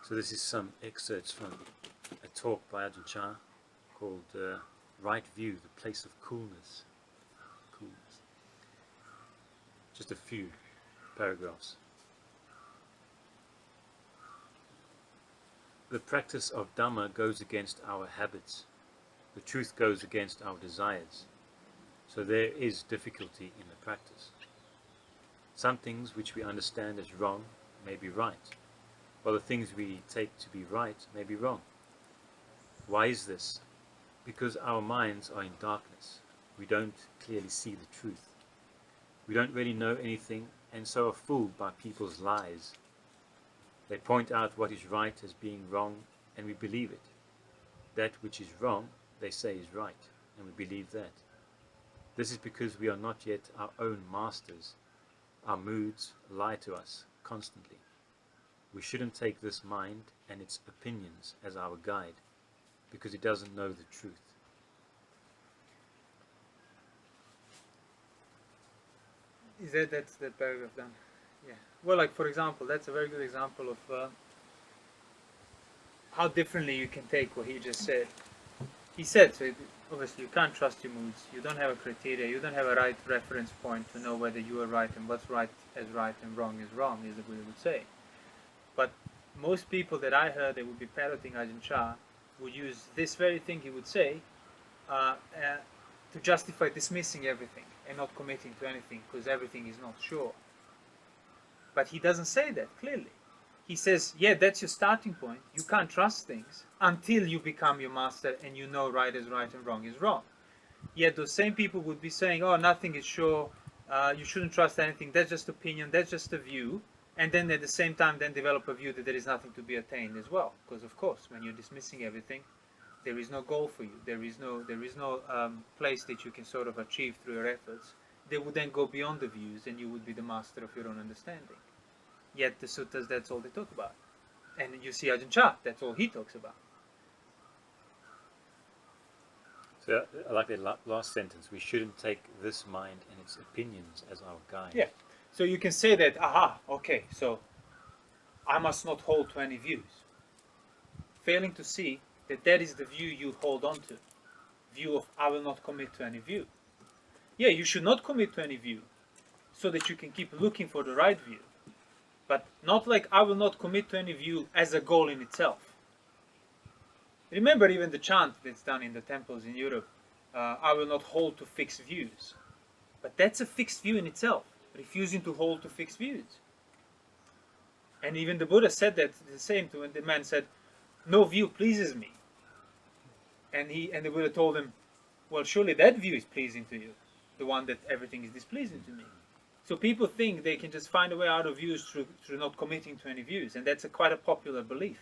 So this is some excerpts from a talk by Ajahn Chah called Right View, the Place of Coolness. Coolness. Just a few paragraphs. The practice of Dhamma goes against our habits. The truth goes against our desires. So there is difficulty in the practice. Some things which we understand as wrong may be right, while the things we take to be right may be wrong. Why is this? Because our minds are in darkness. We don't clearly see the truth. We don't really know anything, and so are fooled by people's lies. They point out what is right as being wrong, and we believe it. That which is wrong, they say is right, and we believe that. This is because we are not yet our own masters. Our moods lie to us constantly. We shouldn't take this mind and its opinions as our guide, because it doesn't know the truth. That's that paragraph done? Yeah. Well, like for example, that's a very good example of how differently you can take what he just said. He said, so obviously you can't trust your moods. You don't have a criteria. You don't have a right reference point to know whether you are right and what's right and wrong is wrong, as the Buddha would say. But most people that I heard that would be parroting Ajahn Chah would use this very thing he would say to justify dismissing everything and not committing to anything because everything is not sure. But he doesn't say that clearly. He says, yeah, that's your starting point. You can't trust things until you become your master and you know right is right and wrong is wrong. Yet those same people would be saying, oh, nothing is sure, you shouldn't trust anything, that's just opinion, that's just a view, and then at the same time then develop a view that there is nothing to be attained as well. Because of course, when you're dismissing everything, there is no goal for you, there is no place that you can sort of achieve through your efforts. They would then go beyond the views and you would be the master of your own understanding. Yet the suttas, that's all they talk about. And you see Ajahn Chah, that's all he talks about. So I like that last sentence. We shouldn't take this mind and its opinions as our guide. Yeah. So you can say that, okay, so I must not hold to any views. Failing to see that that is the view you hold on to. View of, I will not commit to any view. Yeah, you should not commit to any view so that you can keep looking for the right view. But not like I will not commit to any view as a goal in itself. Remember even the chant that's done in the temples in Europe, I will not hold to fixed views. But that's a fixed view in itself, refusing to hold to fixed views. And even the Buddha said that the same to when the man said, no view pleases me. And the Buddha told him, well, surely that view is pleasing to you, the one that everything is displeasing to me. So people think they can just find a way out of views through not committing to any views, and that's quite a popular belief.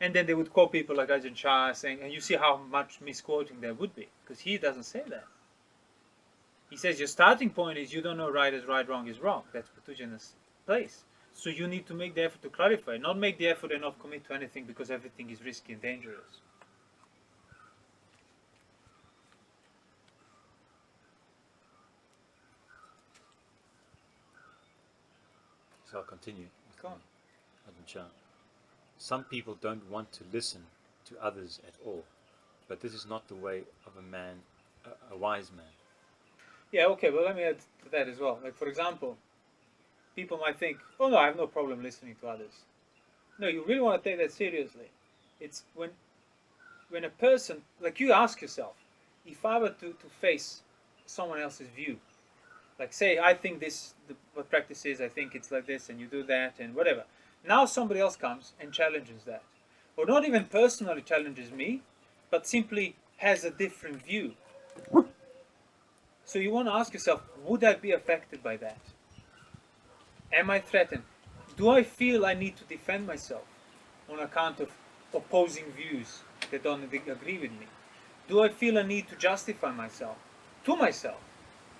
And then they would quote people like Ajahn Chah saying, and you see how much misquoting there would be, because he doesn't say that. He says your starting point is you don't know right is right, wrong is wrong. That's Patujana's place. So you need to make the effort to clarify, not make the effort and not commit to anything because everything is risky and dangerous. So I'll continue. Go on. Ajahn Chah. Some people don't want to listen to others at all, but this is not the way of a wise man. Yeah, okay, well let me add to that as well. Like for example, people might think, oh no, I have no problem listening to others. No, you really want to take that seriously. It's when a person, like you ask yourself, if I were to face someone else's view, like say I think what practice is, I think it's like this and you do that and whatever. Now somebody else comes and challenges that. Or not even personally challenges me, but simply has a different view. So you want to ask yourself, would I be affected by that? Am I threatened? Do I feel I need to defend myself on account of opposing views that don't agree with me? Do I feel a need to justify myself to myself?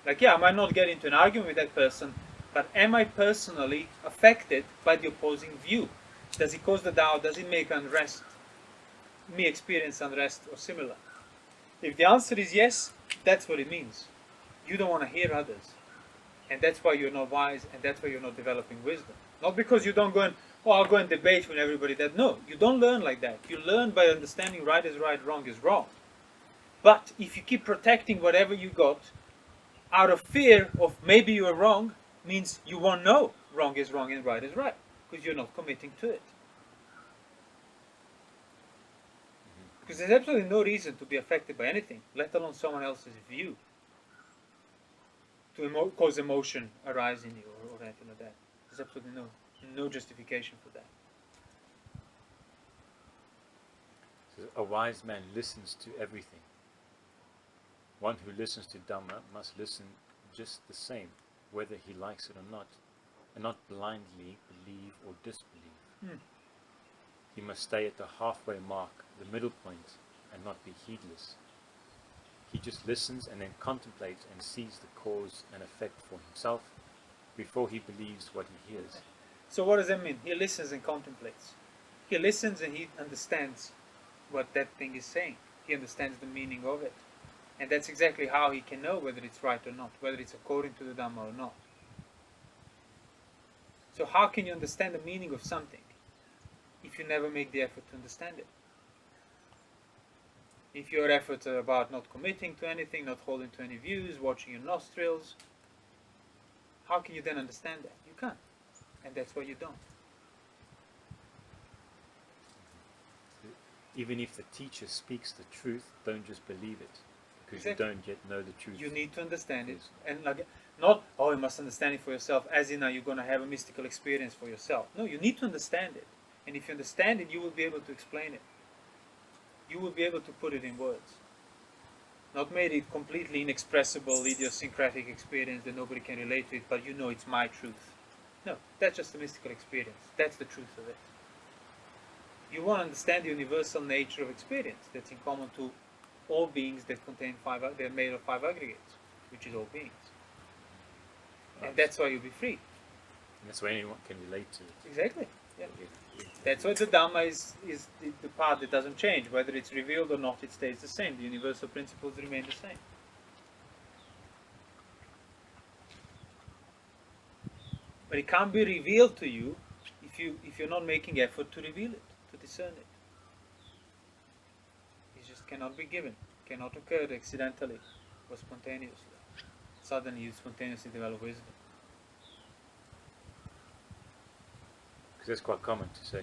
Like, yeah, I might not get into an argument with that person, but am I personally affected by the opposing view? Does it cause the doubt? Does it make unrest? Me experience unrest or similar? If the answer is yes, that's what it means. You don't want to hear others. And that's why you're not wise, and that's why you're not developing wisdom. Not because you don't go and, oh, I'll go and debate with everybody. That no, you don't learn like that. You learn by understanding right is right, wrong is wrong. But if you keep protecting whatever you got out of fear of maybe you're wrong, means you won't know wrong is wrong and right is right, because you're not committing to it. Because there's absolutely no reason to be affected by anything, let alone someone else's view, to cause emotion arise in you or anything like that. There's absolutely no justification for that. So a wise man listens to everything. One who listens to Dhamma must listen just the same, whether he likes it or not, and not blindly believe or disbelieve. He must stay at the halfway mark, the middle point, and not be heedless. He just listens and then contemplates and sees the cause and effect for himself before he believes what he hears. So what does that mean? He listens and contemplates. He listens and he understands what that thing is saying. He understands the meaning of it. And that's exactly how he can know whether it's right or not, whether it's according to the Dhamma or not. So how can you understand the meaning of something if you never make the effort to understand it? If your efforts are about not committing to anything, not holding to any views, watching your nostrils, how can you then understand that? You can't. And that's why you don't. Even if the teacher speaks the truth, don't just believe it, because Exactly. you don't yet know the truth. You need to understand it. And like, not, oh, you must understand it for yourself, as in you're going to have a mystical experience for yourself. No, you need to understand it. And if you understand it, you will be able to explain it. You will be able to put it in words. Not made it completely inexpressible, idiosyncratic experience that nobody can relate to it, but you know it's my truth. No, that's just a mystical experience. That's the truth of it. You want to understand the universal nature of experience that's in common to all beings that contain they're made of 5 aggregates, which is all beings. And that's why you'll be free. And that's why anyone can relate to it. Exactly. Yeah. That's why the Dhamma is the path that doesn't change. Whether it's revealed or not, it stays the same. The universal principles remain the same. But it can't be revealed to you if you're not making effort to reveal it, to discern it. It just cannot be given. It cannot occur accidentally or spontaneously. Suddenly you spontaneously develop wisdom. Because that's quite common to say,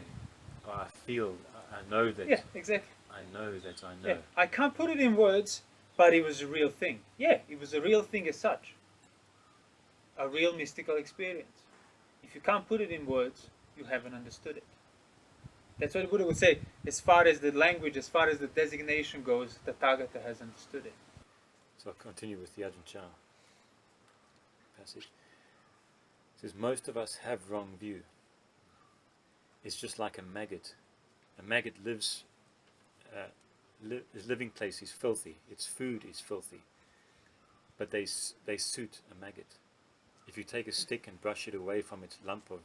oh, I feel, I know that. Yeah, exactly. I know that I know. Yeah. I can't put it in words, but it was a real thing. Yeah, it was a real thing as such. A real mystical experience. If you can't put it in words, you haven't understood it. That's what the Buddha would say. As far as the language, as far as the designation goes, the Tathagata has understood it. So I'll continue with the Ajahn Chah passage. It says, most of us have wrong view. It's just like a maggot. A maggot lives, his living place is filthy. Its food is filthy. But they suit a maggot. If you take a stick and brush it away from its lump of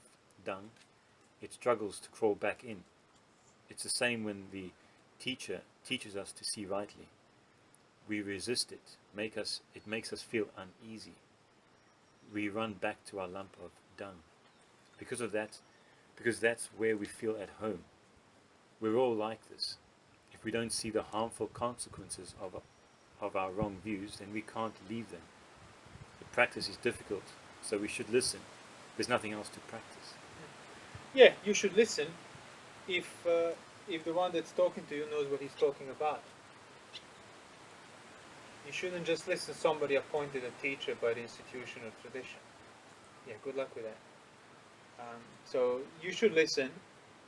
dung, it struggles to crawl back in. It's the same when the teacher teaches us to see rightly. We resist it. It makes us feel uneasy. We run back to our lump of dung. Because that's where we feel at home. We're all like this. If we don't see the harmful consequences of our wrong views, then we can't leave them. The practice is difficult, so we should listen. There's nothing else to practice. Yeah, you should listen if the one that's talking to you knows what he's talking about. You shouldn't just listen to somebody appointed a teacher by the institution or tradition. Yeah, good luck with that. So you should listen,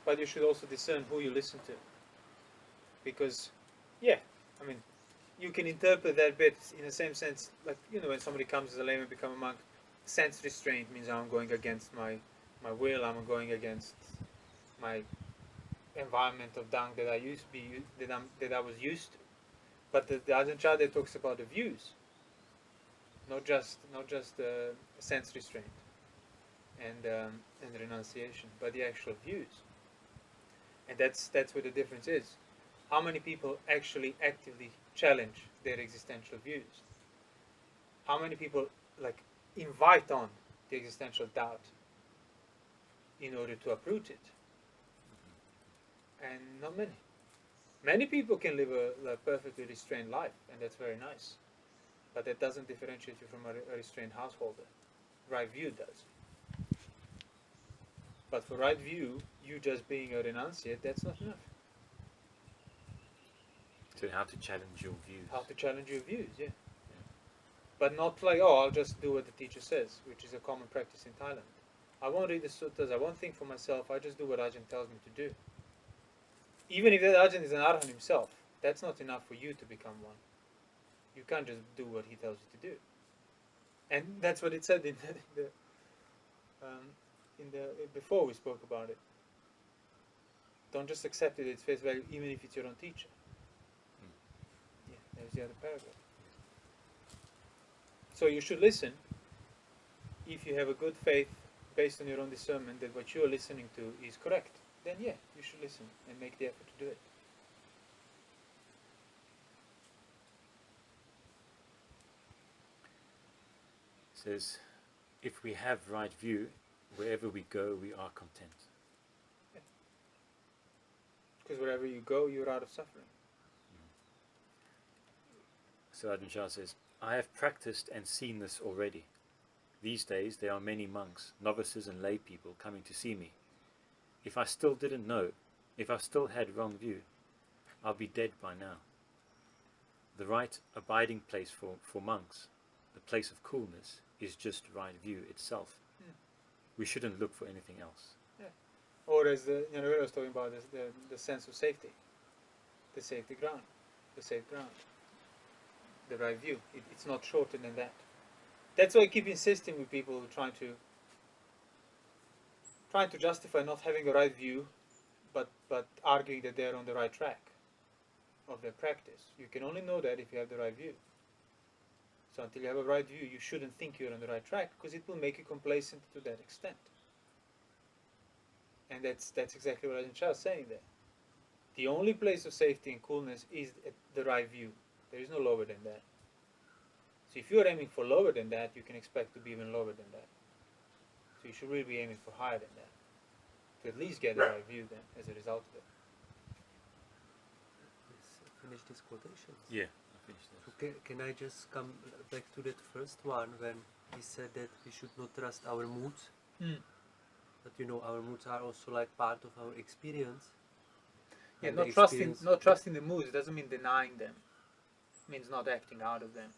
but you should also discern who you listen to. Because, yeah, I mean, you can interpret that bit in the same sense, like, when somebody comes as a layman, become a monk, sense restraint means I'm going against my will, I'm going against my environment of dung that I was used to. But the Ajahn Chah there talks about the views, not just sense restraint and renunciation, but the actual views. And that's where the difference is. How many people actually actively challenge their existential views? How many people invite on the existential doubt in order to uproot it. And not many. Many people can live a perfectly restrained life, and that's very nice. But that doesn't differentiate you from a restrained householder. Right view does. But for right view, you just being a renunciate, that's not enough. So how to challenge your views. How to challenge your views, yeah. But not like, oh, I'll just do what the teacher says, which is a common practice in Thailand. I won't read the suttas, I won't think for myself, I just do what Ajahn tells me to do. Even if that Ajahn is an Arahant himself, that's not enough for you to become one. You can't just do what he tells you to do. And that's what it said in before we spoke about it. Don't just accept it at its face value, even if it's your own teacher. Yeah, there's the other paragraph. So you should listen if you have a good faith based on your own discernment that what you are listening to is correct. Then yeah, you should listen and make the effort to do it. It says, if we have right view, wherever we go, we are content. Yeah. Because wherever you go, you're out of suffering. So Ajahn Chah says, I have practiced and seen this already. These days there are many monks, novices and lay people coming to see me. If I still didn't know, if I still had wrong view, I'll be dead by now. The right abiding place for monks, the place of coolness, is just right view itself. We shouldn't look for anything else. Yeah. Or as the Nyanamoli was talking about, the sense of safety, the safety ground, the safe ground, the right view. It's not shorter than that. That's why I keep insisting with people who trying to justify not having a right view, but arguing that they're on the right track of their practice. You can only know that if you have the right view. So until you have a right view, you shouldn't think you're on the right track, because it will make you complacent to that extent. And that's exactly what Ajahn Chah is saying there. The only place of safety and coolness is at the right view. There is no lower than that. So if you're aiming for lower than that, you can expect to be even lower than that. So you should really be aiming for higher than that, to at least get the right view then, as a result of it. Let's finish this quotation. Yeah, I finished this. So can I just come back to that first one when he said that we should not trust our moods? But our moods are also like part of our experience. Yeah, And not trusting the moods doesn't mean denying them. It means not acting out of them.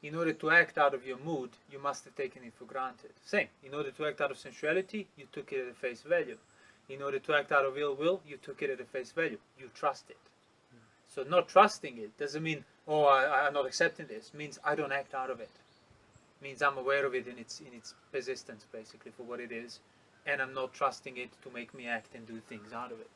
In order to act out of your mood, you must have taken it for granted. Same. In order to act out of sensuality, you took it at face value. In order to act out of ill will, you took it at face value. You trust it. So not trusting it doesn't mean, oh, I'm not accepting this. It means I don't act out of it. It means I'm aware of it in its persistence, basically, for what it is, and I'm not trusting it to make me act and do things out of it.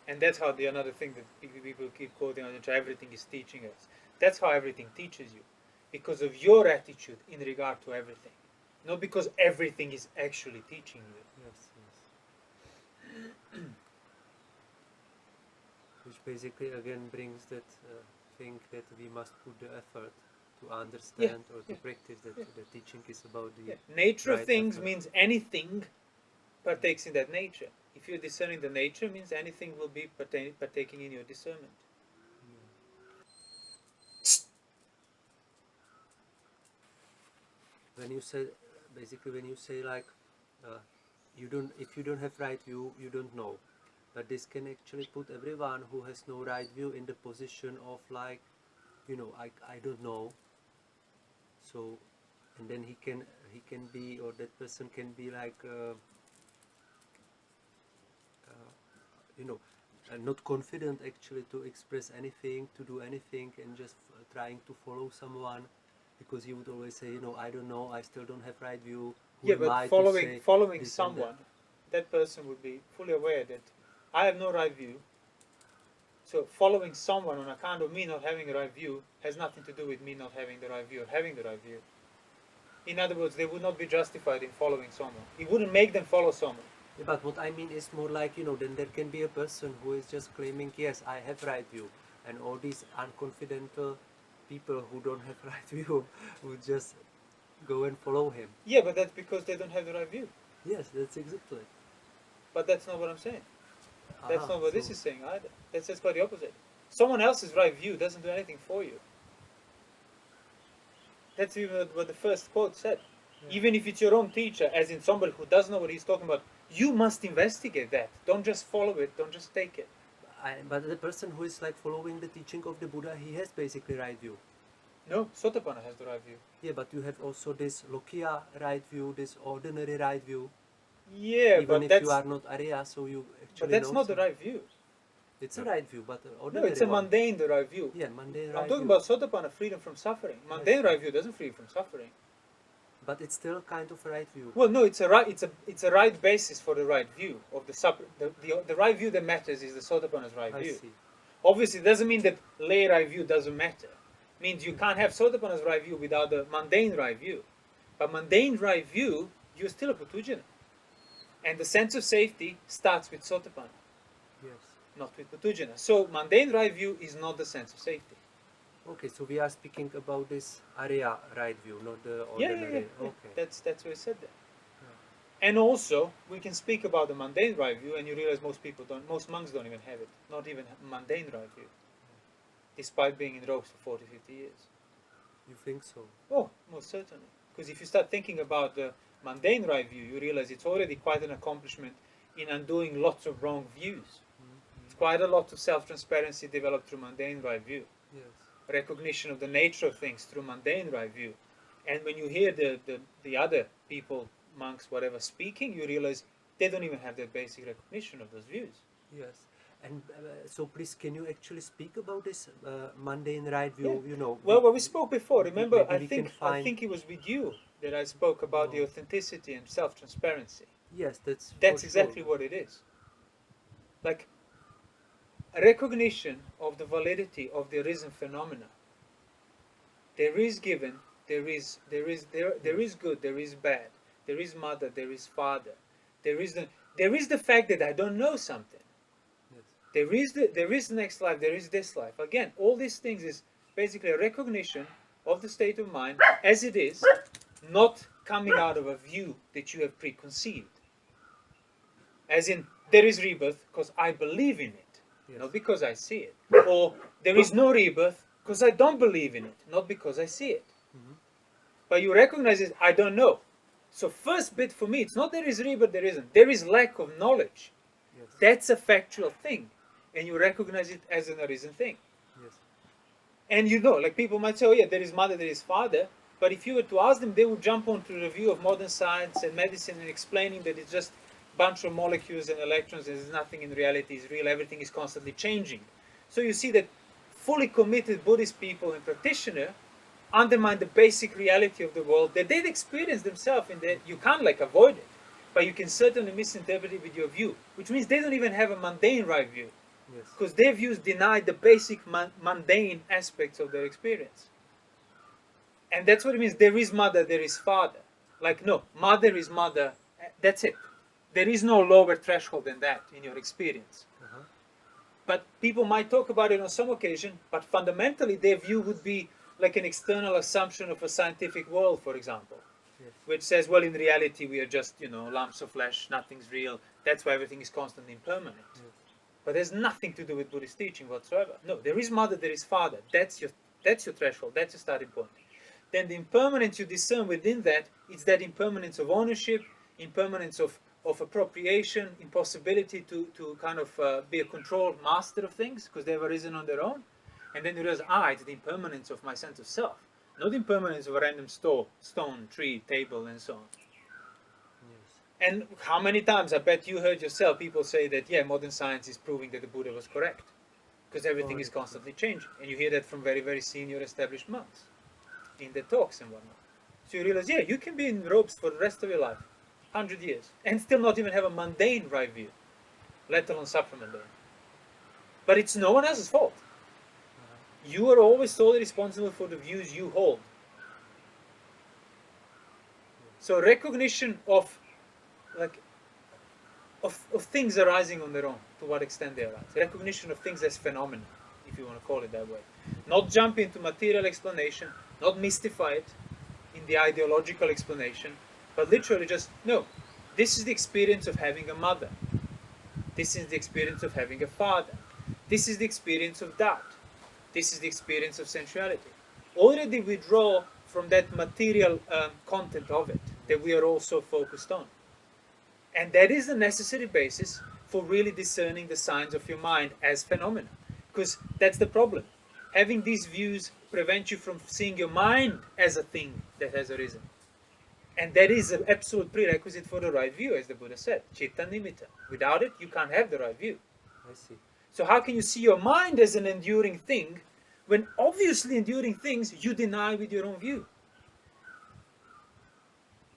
And that's how another thing that people keep quoting on Ajahn Chah, everything is teaching us. That's how everything teaches you. Because of your attitude in regard to everything. Not because everything is actually teaching you. Yes. Which basically again brings that thing that we must put the effort to understand or to practice that the teaching is about the nature right of things effort. means anything partakes in that nature. If you're discerning the nature, means anything will be partaking in your discernment. When you say like if you don't have right view, you don't know. But this can actually put everyone who has no right view in the position of like, I don't know. So, and then he can be, or that person can be like, not confident actually to express anything, to do anything, and just trying to follow someone, because he would always say, I don't know, I still don't have right view. Who am I but to say following this and someone, that person would be fully aware that I have no right view. So following someone on account of me not having a right view has nothing to do with me not having the right view or having the right view. In other words, they would not be justified in following someone. It wouldn't make them follow someone. Yeah, but what I mean is more like, then there can be a person who is just claiming, yes, I have right view, and all these unconfidential people who don't have right view would just go and follow him. Yeah, but that's because they don't have the right view. Yes, that's exactly. But that's not what I'm saying. That's Aha, not what this so- is saying either. That's just quite the opposite. Someone else's right view doesn't do anything for you. That's even what the first quote said. Yeah. Even if it's your own teacher, as in somebody who does know what he's talking about, you must investigate that. Don't just follow it, don't just take it. But the person who is like following the teaching of the Buddha, he has basically right view. No, Sotapanna has the right view. Yeah, but you have also this Lokiya right view, this ordinary right view. Yeah, Even but if that's, you are not Arya, so you actually but that's know not the some- right view. It's a right view, but No, ordinary it's a one. mundane, the right view. Yeah, mundane I'm right talking view. about Sotapanna, freedom from suffering. Mundane Yes. right view doesn't free from suffering. But it's still kind of a right view. Well, no, it's a right basis for the right view of the right view that matters is the Sotapanna's right I view. see. Obviously, it doesn't mean that lay right view doesn't matter. It means you can't have Sotapanna's right view without the mundane right view. But mundane right view, you're still a Putujana. And the sense of safety starts with Sotapanna, Yes. not with Putujana. So mundane right view is not the sense of safety. Okay, so we are speaking about this Arya right view, not the Yeah, ordinary. yeah. Okay. That's what I said there. And also, we can speak about the mundane right view, and you realize most monks don't even have it. Not even mundane right view. Despite being in robes for 40, 50 years. You think so? Oh, most certainly. Because if you start thinking about the mundane right view, you realize it's already quite an accomplishment in undoing lots of wrong views. It's quite a lot of self-transparency developed through mundane right view. Yes. Recognition of the nature of things through mundane right view. And when you hear the other people, monks, whatever, speaking, you realize they don't even have that basic recognition of those views. Yes. And so please, can you actually speak about this mundane right view? Yeah. Well, we spoke before. Remember, maybe we can I think it was with you that I spoke about the No. authenticity and self-transparency. Yes, that's for Exactly sure. what it is. Like a recognition of the validity of the arisen phenomena. There is given, there is good, there is bad, there is mother, there is father, there is the fact that I don't know something. Yes. There is next life, there is this life. Again, all these things is basically a recognition of the state of mind as it is, not coming out of a view that you have preconceived. As in, there is rebirth because I believe in it, Yes. not because I see it. Or there is no rebirth because I don't believe in it, not because I see it. Mhm. But you recognize it, I don't know. So first bit for me, it's not there is rebirth, there isn't. There is lack of knowledge. Yes. That's a factual thing. And you recognize it as an arisen thing. Yes. And like people might say, oh yeah, there is mother, there is father. But if you were to ask them, they would jump onto the review of modern science and medicine and explaining that it's just a bunch of molecules and electrons and there's nothing in reality is real, everything is constantly changing. So you see that fully committed Buddhist people and practitioner undermine the basic reality of the world that they've experienced themselves, and that you can't avoid it. But you can certainly misinterpret it with your view, which means they don't even have a mundane right view. Yes. Because their views deny the basic mundane aspects of their experience. And that's what it means. There is mother, there is father. Like, no, mother is mother. That's it. There is no lower threshold than that in your experience. Uh-huh. But people might talk about it on some occasion, but fundamentally their view would be like an external assumption of a scientific world, for example. Yes. Which says, well, in reality we are just, lumps of flesh, nothing's real. That's why everything is constantly impermanent. Yes. But there's nothing to do with Buddhist teaching whatsoever. No, there is mother, there is father. That's your threshold. That's your starting point. Then the impermanence you discern within that, it's that impermanence of ownership, impermanence of appropriation, impossibility to kind of be a controlled master of things because they've arisen on their own. And then you realize, it's the impermanence of my sense of self, not the impermanence of a random stone, tree, table, and so on. Yes. And how many times, I bet you heard yourself, people say that, yeah, modern science is proving that the Buddha was correct. Because everything is constantly changing. And you hear that from very, very senior established monks in their talks and whatnot. So you realize, yeah, you can be in robes for the rest of your life, 100 years, and still not even have a mundane right view, let alone supramundane. But it's no one else's fault. You are always solely responsible for the views you hold. So recognition of things arising on their own, to what extent they arise. Recognition of things as phenomena, if you want to call it that way. Not jump into material explanation, not mystify it in the ideological explanation, but literally just, no, this is the experience of having a mother. This is the experience of having a father. This is the experience of doubt. This is the experience of sensuality. Already we draw from that material content of it that we are also focused on. And that is the necessary basis for really discerning the signs of your mind as phenomena. Because that's the problem. Having these views prevent you from seeing your mind as a thing that has arisen. And that is an absolute prerequisite for the right view, as the Buddha said. Citta nimitta. Without it, you can't have the right view. I see. So how can you see your mind as an enduring thing when obviously enduring things you deny with your own view?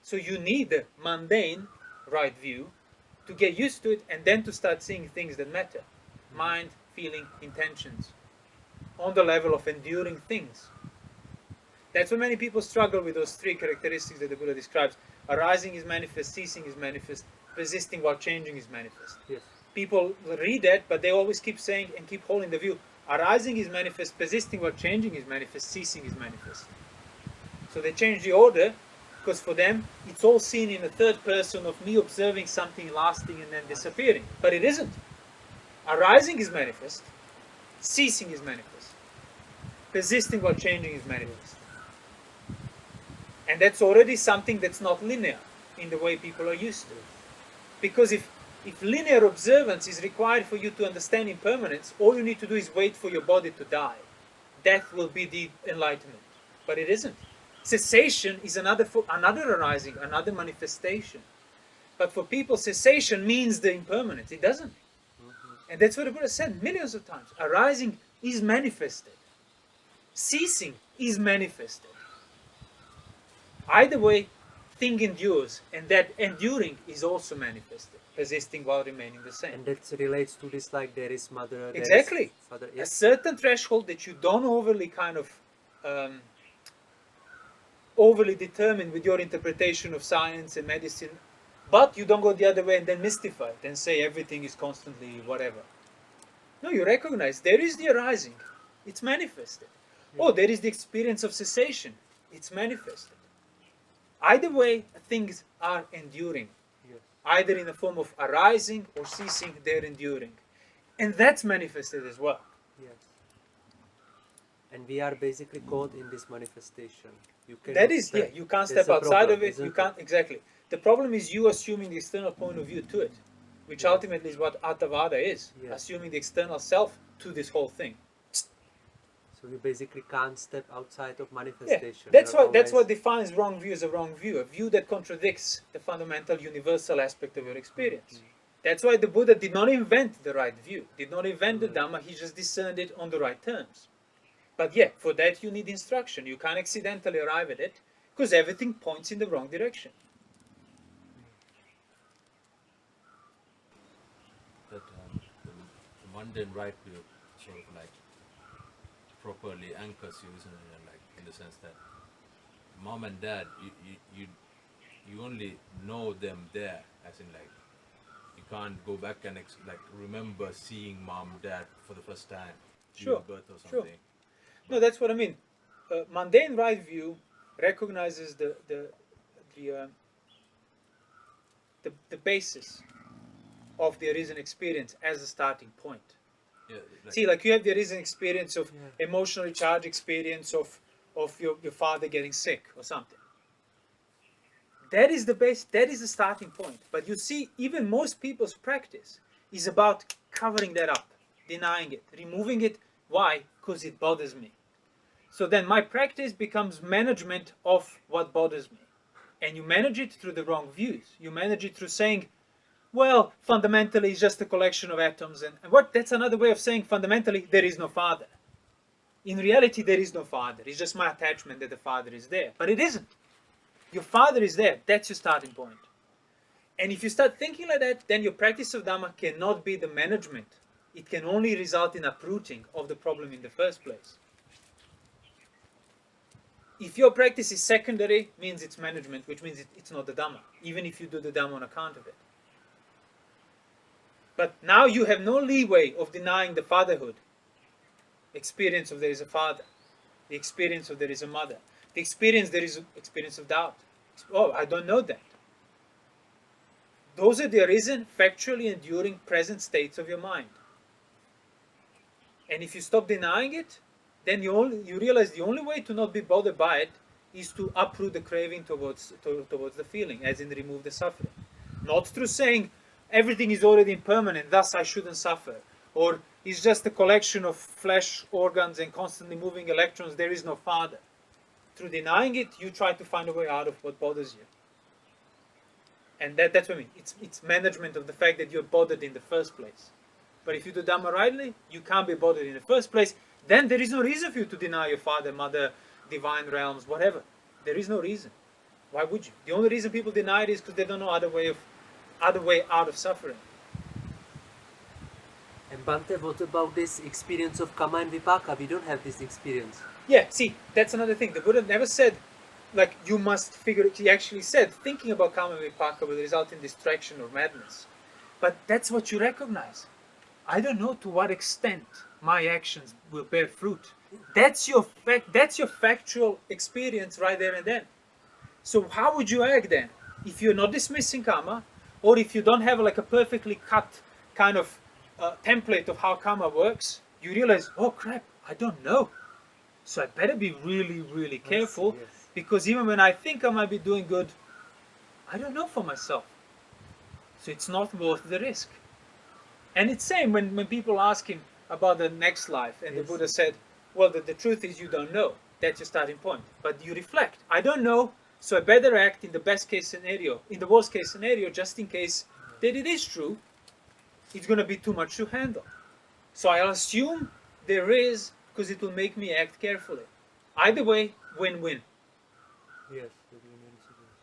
So you need the mundane right view to get used to it and then to start seeing things that matter. Mind, feeling, intentions. On the level of enduring things. That's why many people struggle with those three characteristics that the Buddha describes. Arising is manifest, ceasing is manifest, persisting while changing is manifest. Yes. People read that, but they always keep saying and keep holding the view. Arising is manifest, persisting while changing is manifest, ceasing is manifest. So they change the order, because for them, it's all seen in the third person of me observing something lasting and then disappearing. But it isn't. Arising is manifest, ceasing is manifest, persisting while changing is manifest. And that's already something that's not linear in the way people are used to. Because if linear observance is required for you to understand impermanence, all you need to do is wait for your body to die. Death will be the enlightenment. But it isn't. Cessation is another arising, another manifestation. But for people, cessation means the impermanence. It doesn't. And that's what the Buddha said millions of times. Arising is manifested. Ceasing is manifested. Either way, thing endures, and that enduring is also manifested, persisting while remaining the same. And that relates to this, like there is mother, there Exactly. is father. A Yes. certain threshold that you don't overly kind of overly determine with your interpretation of science and medicine, but you don't go the other way and then mystify it and say everything is constantly whatever. No, you recognize there is the arising, it's manifested. Oh, there is the experience of cessation, it's manifested. Either way, things are enduring. Yes. Either in the form of arising or ceasing, they're enduring. And that's manifested as well. Yes. And we are basically caught in this manifestation. You That is, yeah, you can't step outside of it, you can't, It? exactly. The problem is you assuming the external point of view to it, which ultimately is what Attavada is, Yes. assuming the external self to this whole thing. So you basically can't step outside of Yeah, manifestation. that's You're what always- defines wrong view as a wrong view, a view that contradicts the fundamental universal aspect of your experience. That's why the Buddha did not invent the right view, did not invent the Dhamma, he just discerned it on the right terms. But yeah, for that you need instruction. You can't accidentally arrive at it, because everything points in the wrong direction. That the mundane right view sort of like properly anchors you, isn't it? And like in the sense that mom and dad, you only know them there, as in like you can't go back and like remember seeing mom, dad for the first time, Sure, giving birth or sure. something. No, that's what I mean. Mundane right view recognizes the basis of the arisen experience as a starting point. Yeah, like, See, like you have the arisen experience of Yeah. emotionally charged experience of your father getting sick or something. That is the base. That is the starting point. But you see, even most people's practice is about covering that up, denying it, removing it. Why? Because it bothers me. So then my practice becomes management of what bothers me. And you manage it through the wrong views. You manage it through saying, well, fundamentally it's just a collection of atoms. And what? That's another way of saying fundamentally there is no father. In reality, there is no father. It's just my attachment that the father is there. But it isn't. Your father is there. That's your starting point. And if you start thinking like that, then your practice of Dhamma cannot be the management. It can only result in uprooting of the problem in the first place. If your practice is secondary, means it's management, which means it's not the Dhamma, even if you do the Dhamma on account of it. But now you have no leeway of denying the fatherhood, experience of there is a father, the experience of there is a mother, the experience there is experience of doubt. Oh, I don't know that. Those are the arisen, factually enduring present states of your mind. And if you stop denying it, then you realize the only way to not be bothered by it is to uproot the craving towards the feeling, as in remove the suffering. Not through saying everything is already impermanent, thus I shouldn't suffer, or it's just a collection of flesh organs and constantly moving electrons, there is no father. Through denying it, you try to find a way out of what bothers you. And that's what I mean. It's management of the fact that you're bothered in the first place. But if you do Dhamma rightly, you can't be bothered in the first place. Then there is no reason for you to deny your father, mother, divine realms, whatever. There is no reason. Why would you? The only reason people deny it is because they don't know other way out of suffering. And Bhante, what about this experience of Kama and Vipaka? We don't have this experience. Yeah, see, that's another thing. The Buddha never said, like, you must figure it. He actually said, thinking about Kama and Vipaka will result in distraction or madness. But that's what you recognize. I don't know to what extent my actions will bear fruit. That's your factual experience right there and then. So how would you act then? If you're not dismissing karma, or if you don't have like a perfectly cut kind of template of how karma works, you realize, oh crap, I don't know. So I better be really, really careful, Yes. because even when I think I might be doing good, I don't know for myself. So it's not worth the risk. And it's same when people ask him about the next life, and Yes. the Buddha said, well, the truth is you don't know. That's your starting point. But you reflect. I don't know, so I better act in the best case scenario. In the worst case scenario, just in case that it is true, it's going to be too much to handle. So I'll assume there is, because it will make me act carefully. Either way, win-win. Yes, the win-win situation.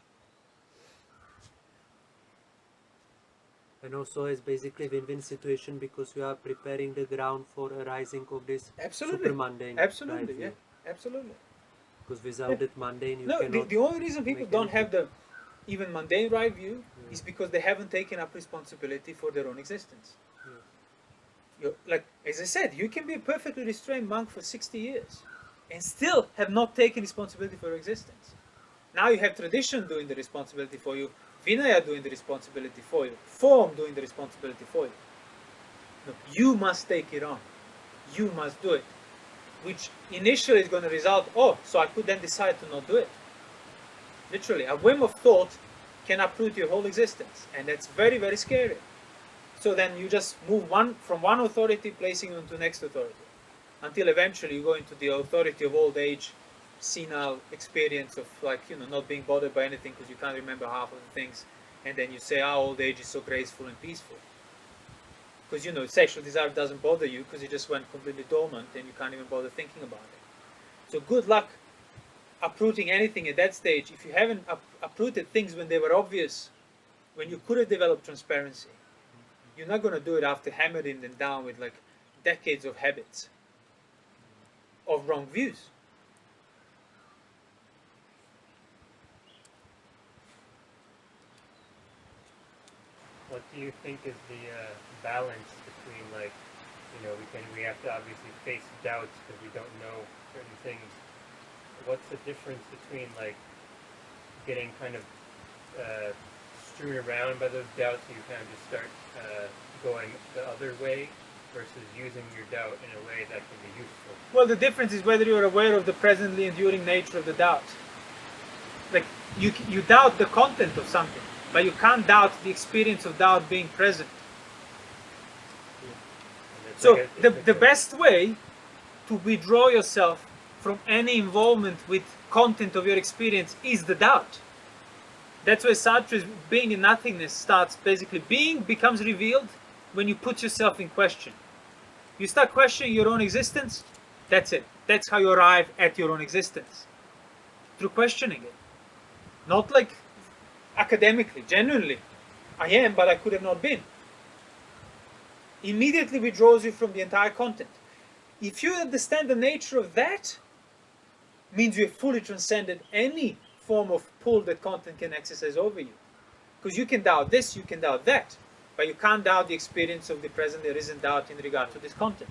And also it's basically win-win situation because you are preparing the ground for a rising of this Absolutely. supramundane. Absolutely, right yeah. view. Absolutely. Because without that mundane, you No, cannot. the only reason people make don't have anything. the even mundane right view Yeah. is because they haven't taken up responsibility for their own existence. Yes. Like, as I said, you can be a perfectly restrained monk for 60 years and still have not taken responsibility for your existence. Now you have tradition doing the responsibility for you, Vinaya doing the responsibility for you, form doing the responsibility for you. No, you must take it on. You must do it. Which initially is going to result, oh, so I could then decide to not do it. Literally, a whim of thought can uproot your whole existence. And that's very, very scary. So then you just move from one authority, placing it into the next authority. Until eventually you go into the authority of old age, senile experience of not being bothered by anything because you can't remember half of the things. And then you say, old age is so graceful and peaceful. Because sexual desire doesn't bother you because it just went completely dormant and you can't even bother thinking about it. So good luck uprooting anything at that stage. If you haven't uprooted things when they were obvious, when you could have developed transparency, you're not going to do it after hammering them down with like decades of habits of wrong views. What do you think is the balance between we have to obviously face doubts because we don't know certain things. What's the difference between like getting kind of strewn around by those doubts and you kind of just start going the other way versus using your doubt in a way that can be useful? Well, the difference is whether you're aware of the presently enduring nature of the doubt. Like you doubt the content of something, but you can't doubt the experience of doubt being present. So the best way to withdraw yourself from any involvement with content of your experience is the doubt. That's why Satri's being in nothingness starts. Basically, being becomes revealed when you put yourself in question. You start questioning your own existence, that's it. That's how you arrive at your own existence. Through questioning it. Not like academically, genuinely. I am, but I could have not been. Immediately withdraws you from the entire content. If you understand the nature of that, means you have fully transcended any form of pull that content can exercise over you. Because you can doubt this, you can doubt that, but you can't doubt the experience of the present. There isn't doubt in regard to this content.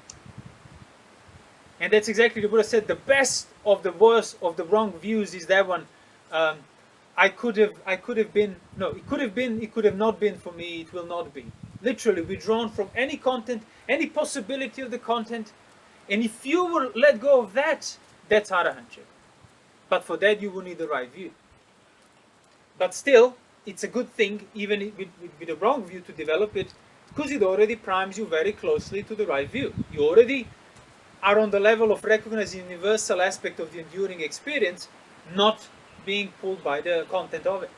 And that's exactly what the Buddha said. The best of the worst of the wrong views is that one. It could have been, it could have not been for me, it will not be. Literally withdrawn from any content, any possibility of the content. And if you will let go of that, that's arahantship. But for that you will need the right view. But still, it's a good thing, even with the wrong view, to develop it, because it already primes you very closely to the right view. You already are on the level of recognizing the universal aspect of the enduring experience, not being pulled by the content of it.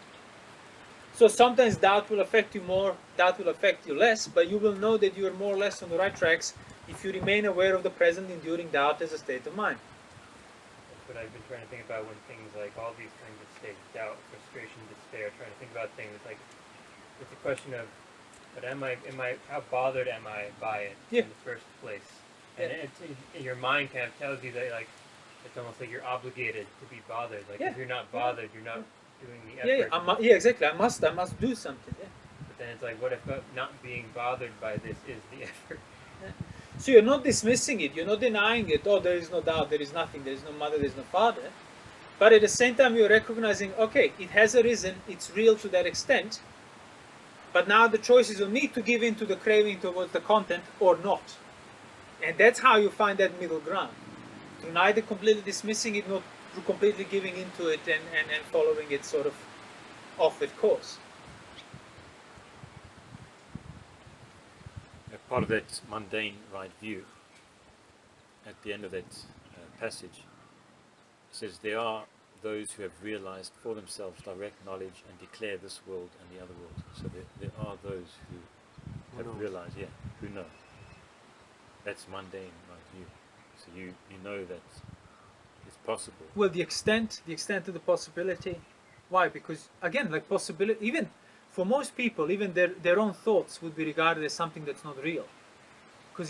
So sometimes doubt will affect you more, doubt will affect you less, but you will know that you are more or less on the right tracks if you remain aware of the present enduring doubt as a state of mind. That's what I've been trying to think about when things like all these kinds of states, doubt, frustration, despair, trying to think about things like, it's a question of, but how bothered am I by it in the first place? And your mind kind of tells you that, like, it's almost like you're obligated to be bothered. Like, if you're not bothered, you're not doing the effort. Exactly. I must do something. Yeah. But then it's like, what if not being bothered by this is the effort? So you're not dismissing it. You're not denying it. Oh, there is no doubt. There is nothing. There is no mother. There is no father. But at the same time, you're recognizing, okay, it has arisen. It's real to that extent. But now the choice is on me to give in to the craving towards the content or not. And that's how you find that middle ground. To neither completely dismissing it, nor through completely giving into it and following it sort of off its course. Part of that mundane right view, at the end of that passage, says there are those who have realized for themselves direct knowledge and declare this world and the other world. So there are those who have realized, who know. That's mundane right view. So you know that it's possible. Well, the extent of the possibility. Why? Because again, like possibility, even for most people, even their own thoughts would be regarded as something that's not real. Because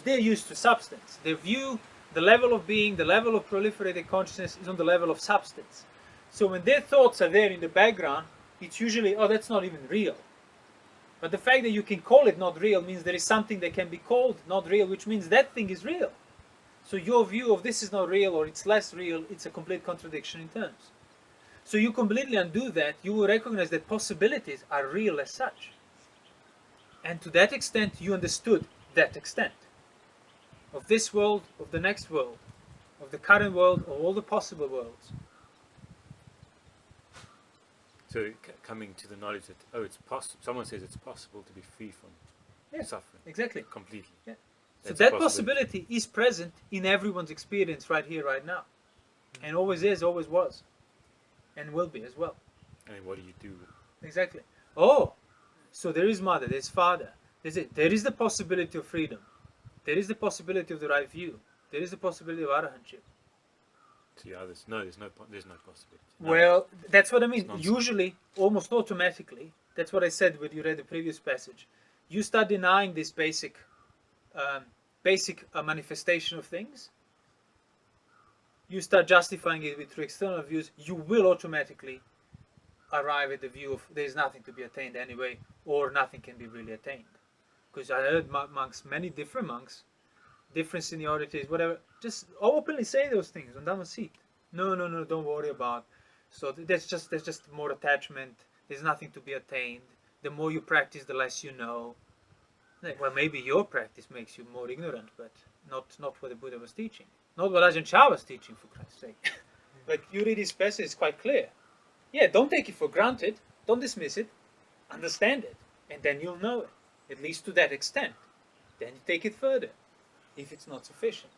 they're used to substance. Their view, the level of being, the level of proliferated consciousness is on the level of substance. So when their thoughts are there in the background, it's usually, oh, that's not even real. But the fact that you can call it not real means there is something that can be called not real, which means that thing is real. So your view of this is not real or it's less real, it's a complete contradiction in terms. So you completely undo that, you will recognize that possibilities are real as such. And to that extent, you understood that extent. Of this world, of the next world, of the current world, of all the possible worlds. So coming to the knowledge that, it's possible, someone says it's possible to be free from suffering. Exactly. Completely. Yeah. So That's that possibility is present in everyone's experience right here, right now. And always is, always was. And will be as well. And what do you do with it? Exactly. Oh, so there is mother, there's father. There is the possibility of freedom. There is the possibility of the right view. There is the possibility of arahantship. To the others, no, there's no possibility. No. Well, that's what I mean. Usually, almost automatically, that's what I said when you read the previous passage. You start denying this basic manifestation of things. You start justifying it through external views. You will automatically arrive at the view of there is nothing to be attained anyway, or nothing can be really attained. Because I heard monks, many different monks, different seniorities, whatever, just openly say those things on Dhamma seat. No, don't worry about. So there's just more attachment. There's nothing to be attained. The more you practice, the less you know. Well, maybe your practice makes you more ignorant, but not what the Buddha was teaching. Not what Ajahn Chah was teaching, for Christ's sake. But you read his passage, it's quite clear. Yeah, don't take it for granted. Don't dismiss it. Understand it. And then you'll know it. At least to that extent. Then you take it further. If it's not sufficient.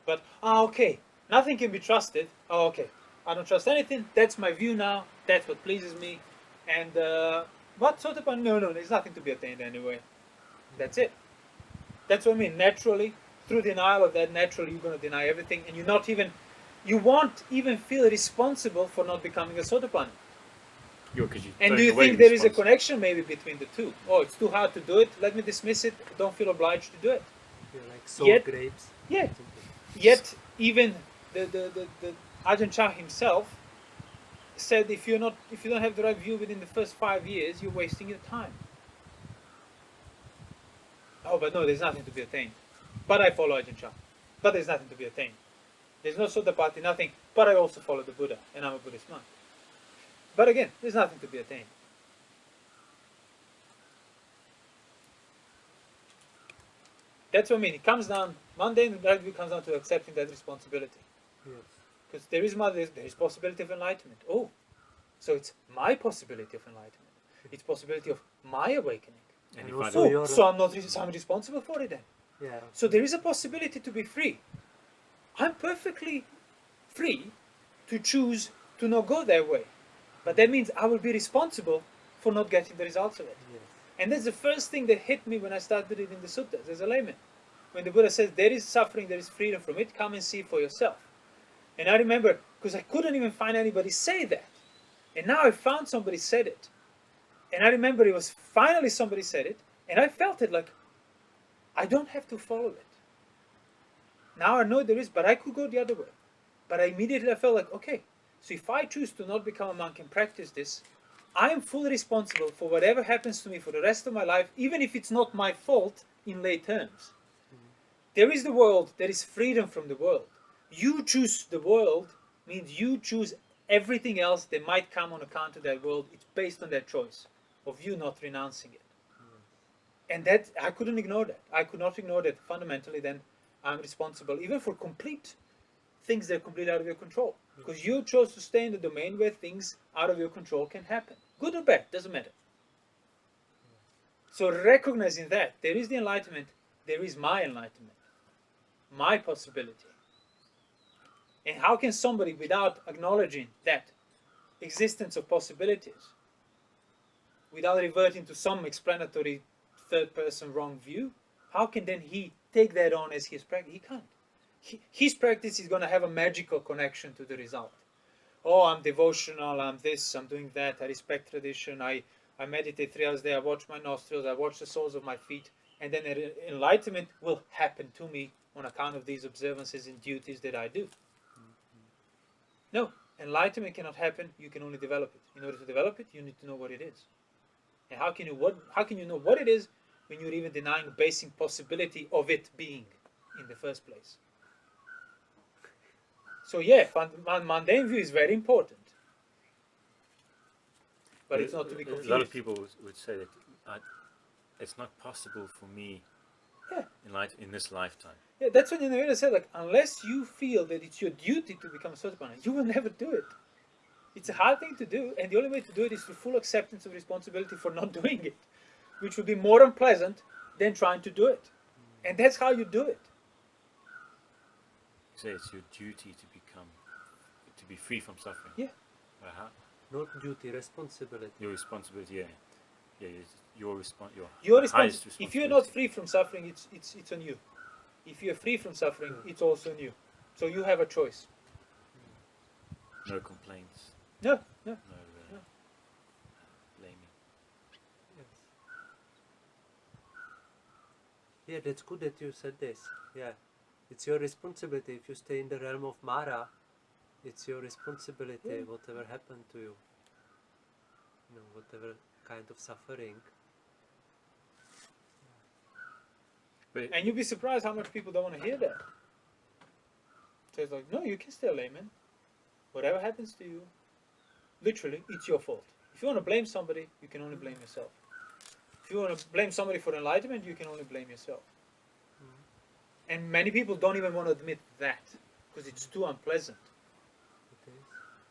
But, okay, nothing can be trusted. Oh, okay, I don't trust anything. That's my view now. That's what pleases me. And, what sort of... No, there's nothing to be attained anyway. That's it. That's what I mean. Naturally, through denial of that, naturally you're going to deny everything. And you won't even feel responsible for not becoming a Sotapanna. And do you think there is a connection maybe between the two? Oh, it's too hard to do it. Let me dismiss it. Don't feel obliged to do it. You're like sour grapes. Yeah. Yet even the Ajahn Chah himself said, if you don't have the right view within the first 5 years, you're wasting your time. Oh, but no, there's nothing to be attained. But I follow Ajahn Chah. But there's nothing to be attained. There's no Sotapatti, nothing. But I also follow the Buddha, and I'm a Buddhist monk. But again, there's nothing to be attained. That's what I mean. It comes down, mundane right view comes down to accepting that responsibility. Yes. Because there is possibility of enlightenment. Oh, so it's my possibility of enlightenment. It's possibility of my awakening. And And if I also don't, your- So I'm responsible for it then. Yeah. So there is a possibility to be free. I'm perfectly free to choose to not go that way. But that means I will be responsible for not getting the results of it. Yes. And that's the first thing that hit me when I started reading the suttas as a layman. When the Buddha says there is suffering, there is freedom from it, come and see for yourself. And I remember, because I couldn't even find anybody say that. And now I found somebody said it. And I remember it was finally somebody said it, and I felt it like, I don't have to follow it. Now I know there is, but I could go the other way. But I immediately felt like, okay, so if I choose to not become a monk and practice this, I am fully responsible for whatever happens to me for the rest of my life, even if it's not my fault in lay terms. There is the world, there is freedom from the world. You choose the world means you choose everything else that might come on account of that world. It's based on that choice of you not renouncing it. And that, I couldn't ignore that. I could not ignore that fundamentally then I'm responsible even for complete things that are completely out of your control. Because you chose to stay in the domain where things out of your control can happen. Good or bad, doesn't matter. So recognizing that, there is the enlightenment, there is my enlightenment. My possibility. And how can somebody, without acknowledging that existence of possibilities, without reverting to some explanatory third-person wrong view, how can then he take that on as his practice? He can't. His practice is going to have a magical connection to the result. Oh, I'm devotional, I'm this, I'm doing that, I respect tradition, I meditate 3 hours a day, I watch my nostrils, I watch the soles of my feet, and then enlightenment will happen to me on account of these observances and duties that I do. No, enlightenment cannot happen, you can only develop it. In order to develop it, you need to know what it is. And how can you know what it is when you're even denying the basic possibility of it being in the first place? So yeah, mundane view is very important. But it's not to be confused. A lot of people would say that it's not possible for me in this lifetime. Yeah, that's what Nyanamoli said. Like, unless you feel that it's your duty to become a Sotapanna, you will never do it. It's a hard thing to do, and the only way to do it is through full acceptance of responsibility for not doing it, which would be more unpleasant than trying to do it. And that's how you do it. You say it's your duty to be free from suffering. Yeah. Not duty, responsibility. Your responsibility, yeah. It's your Your highest responsibility. If you're not free from suffering, it's on you. If you're free from suffering, it's also on you. So you have a choice. No complaints. No. No blaming. Yes. Yeah, that's good that you said this. Yeah. It's your responsibility. If you stay in the realm of Mara, it's your responsibility, whatever happened to you. You know, whatever kind of suffering. But And you'd be surprised how much people don't want to hear that. So it's like, no, you can stay a layman. Whatever happens to you, literally, it's your fault. If you want to blame somebody, you can only blame yourself. If you want to blame somebody for enlightenment, you can only blame yourself. And many people don't even want to admit that because it's too unpleasant. It is.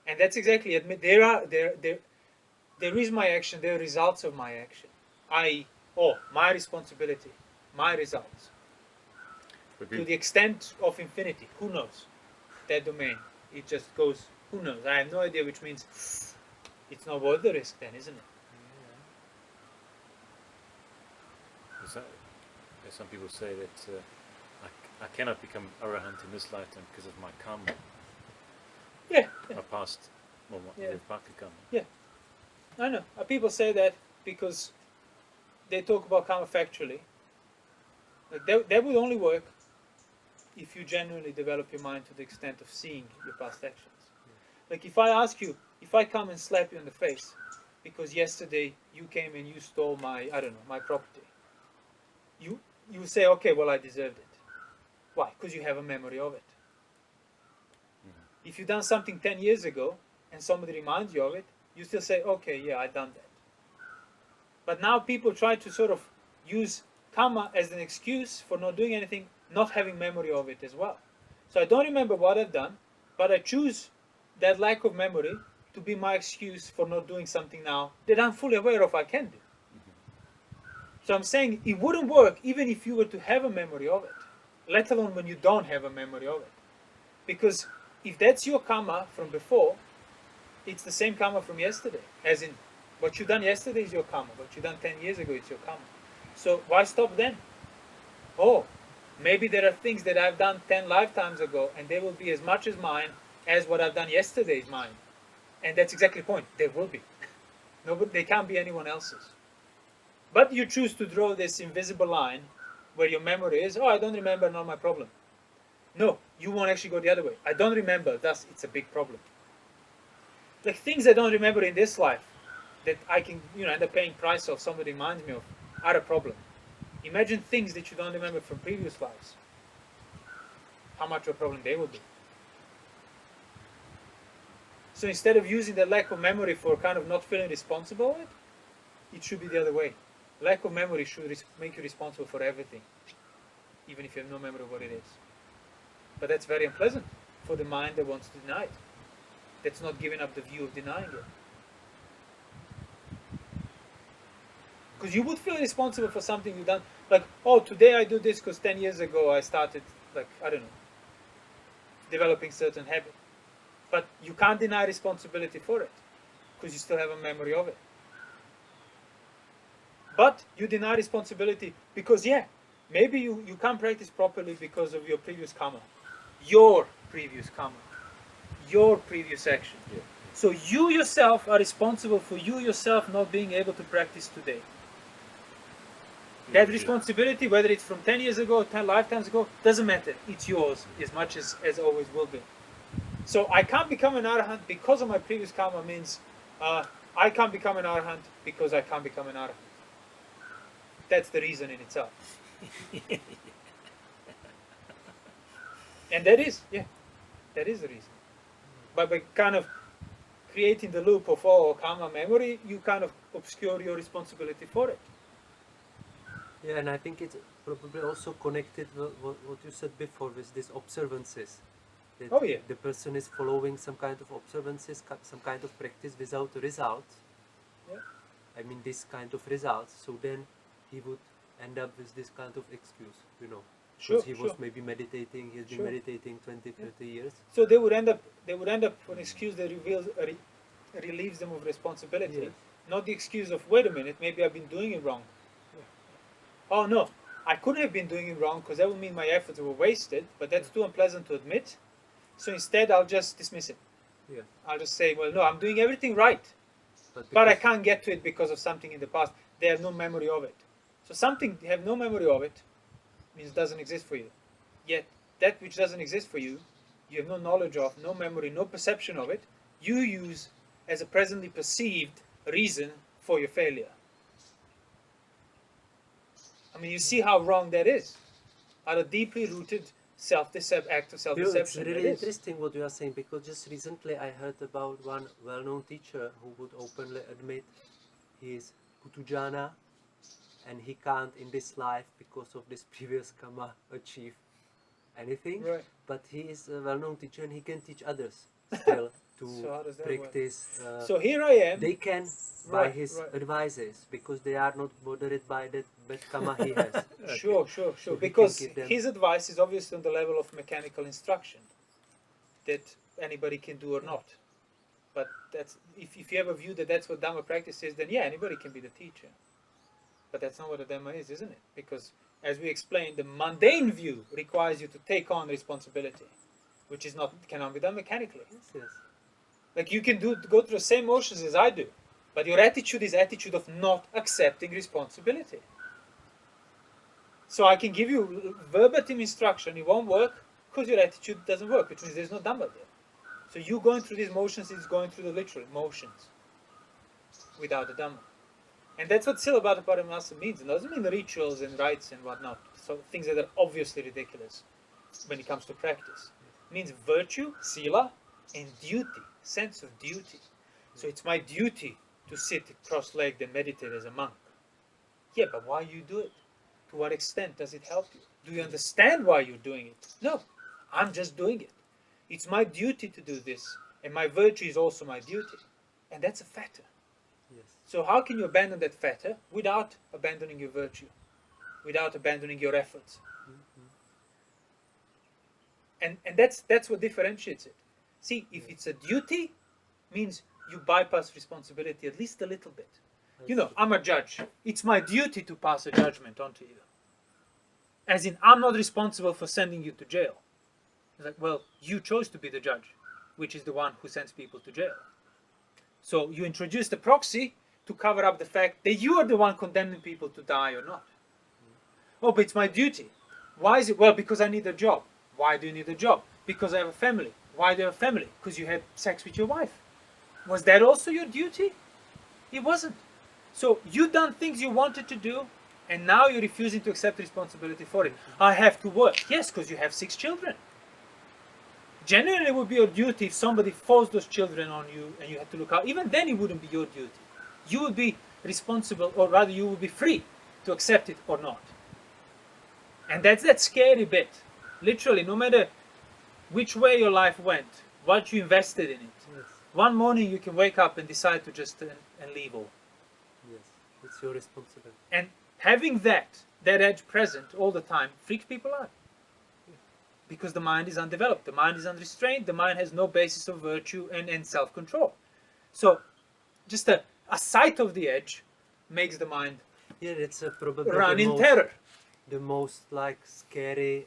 And that's exactly admit there is my action, there are results of my action. My responsibility, my results. But To the extent of infinity, who knows? That domain. It just goes, who knows? I have no idea, which means it's not worth the risk then, isn't it? some people say that I cannot become arahant in this lifetime because of my karma, Yeah. my past, well, Yeah. Nirvaka karma. I know. People say that because they talk about karma factually. Like that would only work if you genuinely develop your mind to the extent of seeing your past actions. Like if I ask you, if I come and slap you in the face because yesterday you came and you stole my, I don't know, my property, you say, okay, well, I deserved it. Why? Because you have a memory of it. If you've done something 10 years ago and somebody reminds you of it, you still say, okay, yeah, I've done that. But now people try to sort of use karma as an excuse for not doing anything, not having memory of it as well. So I don't remember what I've done, but I choose that lack of memory to be my excuse for not doing something now that I'm fully aware of I can do. So I'm saying it wouldn't work even if you were to have a memory of it, let alone when you don't have a memory of it. Because if that's your karma from before, it's the same karma from yesterday. As in, what you done yesterday is your karma. What you done 10 years ago is your karma. So why stop then? Oh, maybe there are things that I've done 10 lifetimes ago and they will be as much as mine as what I've done yesterday is mine. And that's exactly the point. There will be. Nobody, they can't be anyone else's. But you choose to draw this invisible line where your memory is, oh, I don't remember, not my problem. No, you won't actually go the other way. I don't remember, thus it's a big problem. Like things I don't remember in this life that I can, end up paying price of, somebody reminds me of, are a problem. Imagine things that you don't remember from previous lives. How much of a problem they would be. So instead of using the lack of memory for kind of not feeling responsible, it should be the other way. Lack of memory should make you responsible for everything, even if you have no memory of what it is. But that's very unpleasant for the mind that wants to deny it. That's not giving up the view of denying it. Because you would feel responsible for something you've done. Like, oh, today I do this because 10 years ago I started, developing certain habit. But you can't deny responsibility for it because you still have a memory of it. But you deny responsibility because, maybe you can't practice properly because of your previous karma. Your previous karma. Your previous action. Yeah. So you yourself are responsible for you yourself not being able to practice today. That responsibility, whether it's from 10 years ago or 10 lifetimes ago, doesn't matter. It's yours as much as always will be. So I can't become an arahant because of my previous karma means I can't become an arahant because I can't become an arahant. That's the reason in itself. And that is the reason. But by kind of creating the loop of all karma memory, you kind of obscure your responsibility for it. Yeah, and I think it's probably also connected with what you said before with these observances. That the person is following some kind of observances, some kind of practice without a result. Yeah. I mean, this kind of results. So then he would end up with this kind of excuse, Because he was maybe meditating, he's been meditating 20, 30 years. So they would end up an excuse that relieves them of responsibility. Yes. Not the excuse of, wait a minute, maybe I've been doing it wrong. Oh no, I couldn't have been doing it wrong because that would mean my efforts were wasted, but that's too unpleasant to admit. So instead I'll just dismiss it. Yeah. I'll just say, well, no, I'm doing everything right. But I can't get to it because of something in the past. They have no memory of it. So something they have no memory of it means it doesn't exist for you. Yet that which doesn't exist for you, you have no knowledge of, no memory, no perception of it, you use as a presently perceived reason for your failure. I mean, you see how wrong that is. At a deeply rooted act of self-deception. It's really interesting what you are saying, because just recently I heard about one well-known teacher who would openly admit he is Putujana and he can't in this life because of this previous karma achieve anything. Right. But he is a well-known teacher and he can teach others still to So how does that practice. So here I am. They can by his advices because they are not bothered by that bad karma he has. Sure. So Because his advice is obviously on the level of mechanical instruction that anybody can do or not. But that's if you have a view that that's what Dhamma practice is, then anybody can be the teacher. But that's not what the Dhamma is, isn't it? Because as we explained, the mundane view requires you to take on responsibility, which cannot be done mechanically. Yes. Like you can go through the same motions as I do, but your attitude is attitude of not accepting responsibility. So I can give you verbatim instruction, it won't work, because your attitude doesn't work, which means there's no Dhamma there. So you going through these motions is going through the literal motions without the Dhamma. And that's what Sila Paramasa means. It doesn't mean the rituals and rites and whatnot, so things that are obviously ridiculous when it comes to practice. It means virtue, Sila, and duty, sense of duty. So it's my duty to sit cross-legged and meditate as a monk. Yeah, but why you do it? To what extent does it help you? Do you understand why you're doing it? No, I'm just doing it. It's my duty to do this, and my virtue is also my duty. And that's a fetter. Yes. So how can you abandon that fetter without abandoning your virtue, without abandoning your efforts? And that's what differentiates it. See, if it's a duty, means you bypass responsibility at least a little bit. You know, I'm a judge. It's my duty to pass a judgment onto you. As in, I'm not responsible for sending you to jail. It's like, well, you chose to be the judge, which is the one who sends people to jail. So you introduce the proxy to cover up the fact that you are the one condemning people to die or not. Oh, but it's my duty. Why is it? Well, because I need a job. Why do you need a job? Because I have a family. Why do you have a family? Because you had sex with your wife. Was that also your duty? It wasn't. So you done things you wanted to do, and now you're refusing to accept responsibility for it. I have to work. Yes, because you have 6 children. Genuinely, it would be your duty if somebody forced those children on you and you had to look out. Even then, it wouldn't be your duty. You would be responsible, or rather, you would be free to accept it or not. And that's that scary bit. Literally, no matter which way your life went, what you invested in it. Yes. One morning you can wake up and decide to just and leave all. Yes, it's your responsibility. And having that edge present all the time freaks people out. Because the mind is undeveloped, the mind is unrestrained, the mind has no basis of virtue and self-control. So just a sight of the edge makes the mind It's probably run in terror. The most like scary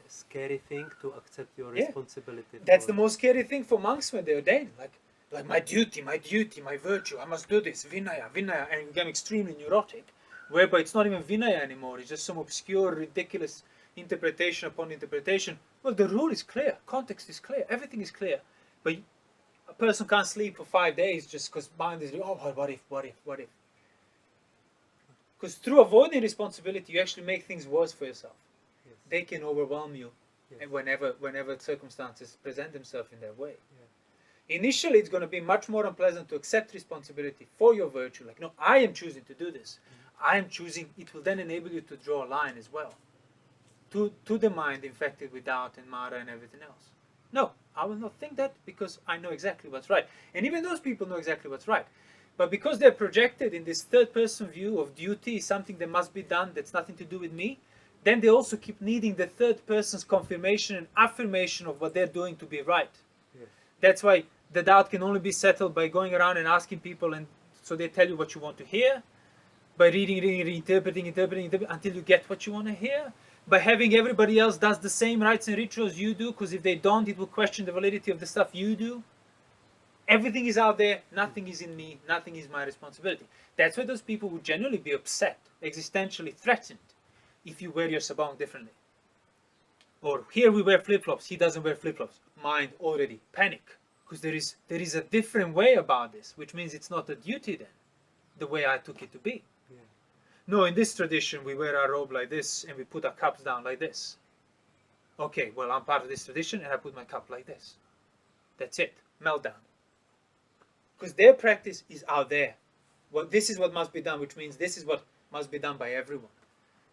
thing to accept your Yeah. responsibility. That's for. the most scary thing for monks when they ordain. Like my duty, my virtue, I must do this, Vinaya, and you become extremely neurotic, whereby it's not even Vinaya anymore, it's just some obscure, ridiculous interpretation upon interpretation. Well, the rule is clear, context is clear, everything is clear, but a person can't sleep for 5 days just because mind is, oh, what if? Because through avoiding responsibility, you actually make things worse for yourself. Yes. They can overwhelm you, Yes. and whenever circumstances present themselves in that way. Initially, it's going to be much more unpleasant to accept responsibility for your virtue. Like, no, I am choosing to do this. I am choosing. It will then enable you to draw a line as well to the mind infected with doubt and Mara and everything else. No, I will not think that because I know exactly what's right. And even those people know exactly what's right. But because they're projected in this third-person view of duty, something that must be done that's nothing to do with me, then they also keep needing the third person's confirmation and affirmation of what they're doing to be right. Yes. That's why the doubt can only be settled by going around and asking people, and so they tell you what you want to hear, by reading, interpreting until you get what you want to hear, by having everybody else does the same rites and rituals you do, because if they don't, it will question the validity of the stuff you do. Everything is out there, nothing is in me, nothing is my responsibility. That's why those people would generally be upset, existentially threatened, if you wear your sabong differently. Or here we wear flip-flops, he doesn't wear flip-flops. Mind already panic. Because there is a different way about this, which means it's not a duty then, the way I took it to be. Yeah. No, in this tradition we wear our robe like this and we put our cups down like this. Okay, well, I'm part of this tradition and I put my cup like this. That's it. Meltdown. Because their practice is out there. Well, this is what must be done, which means this is what must be done by everyone.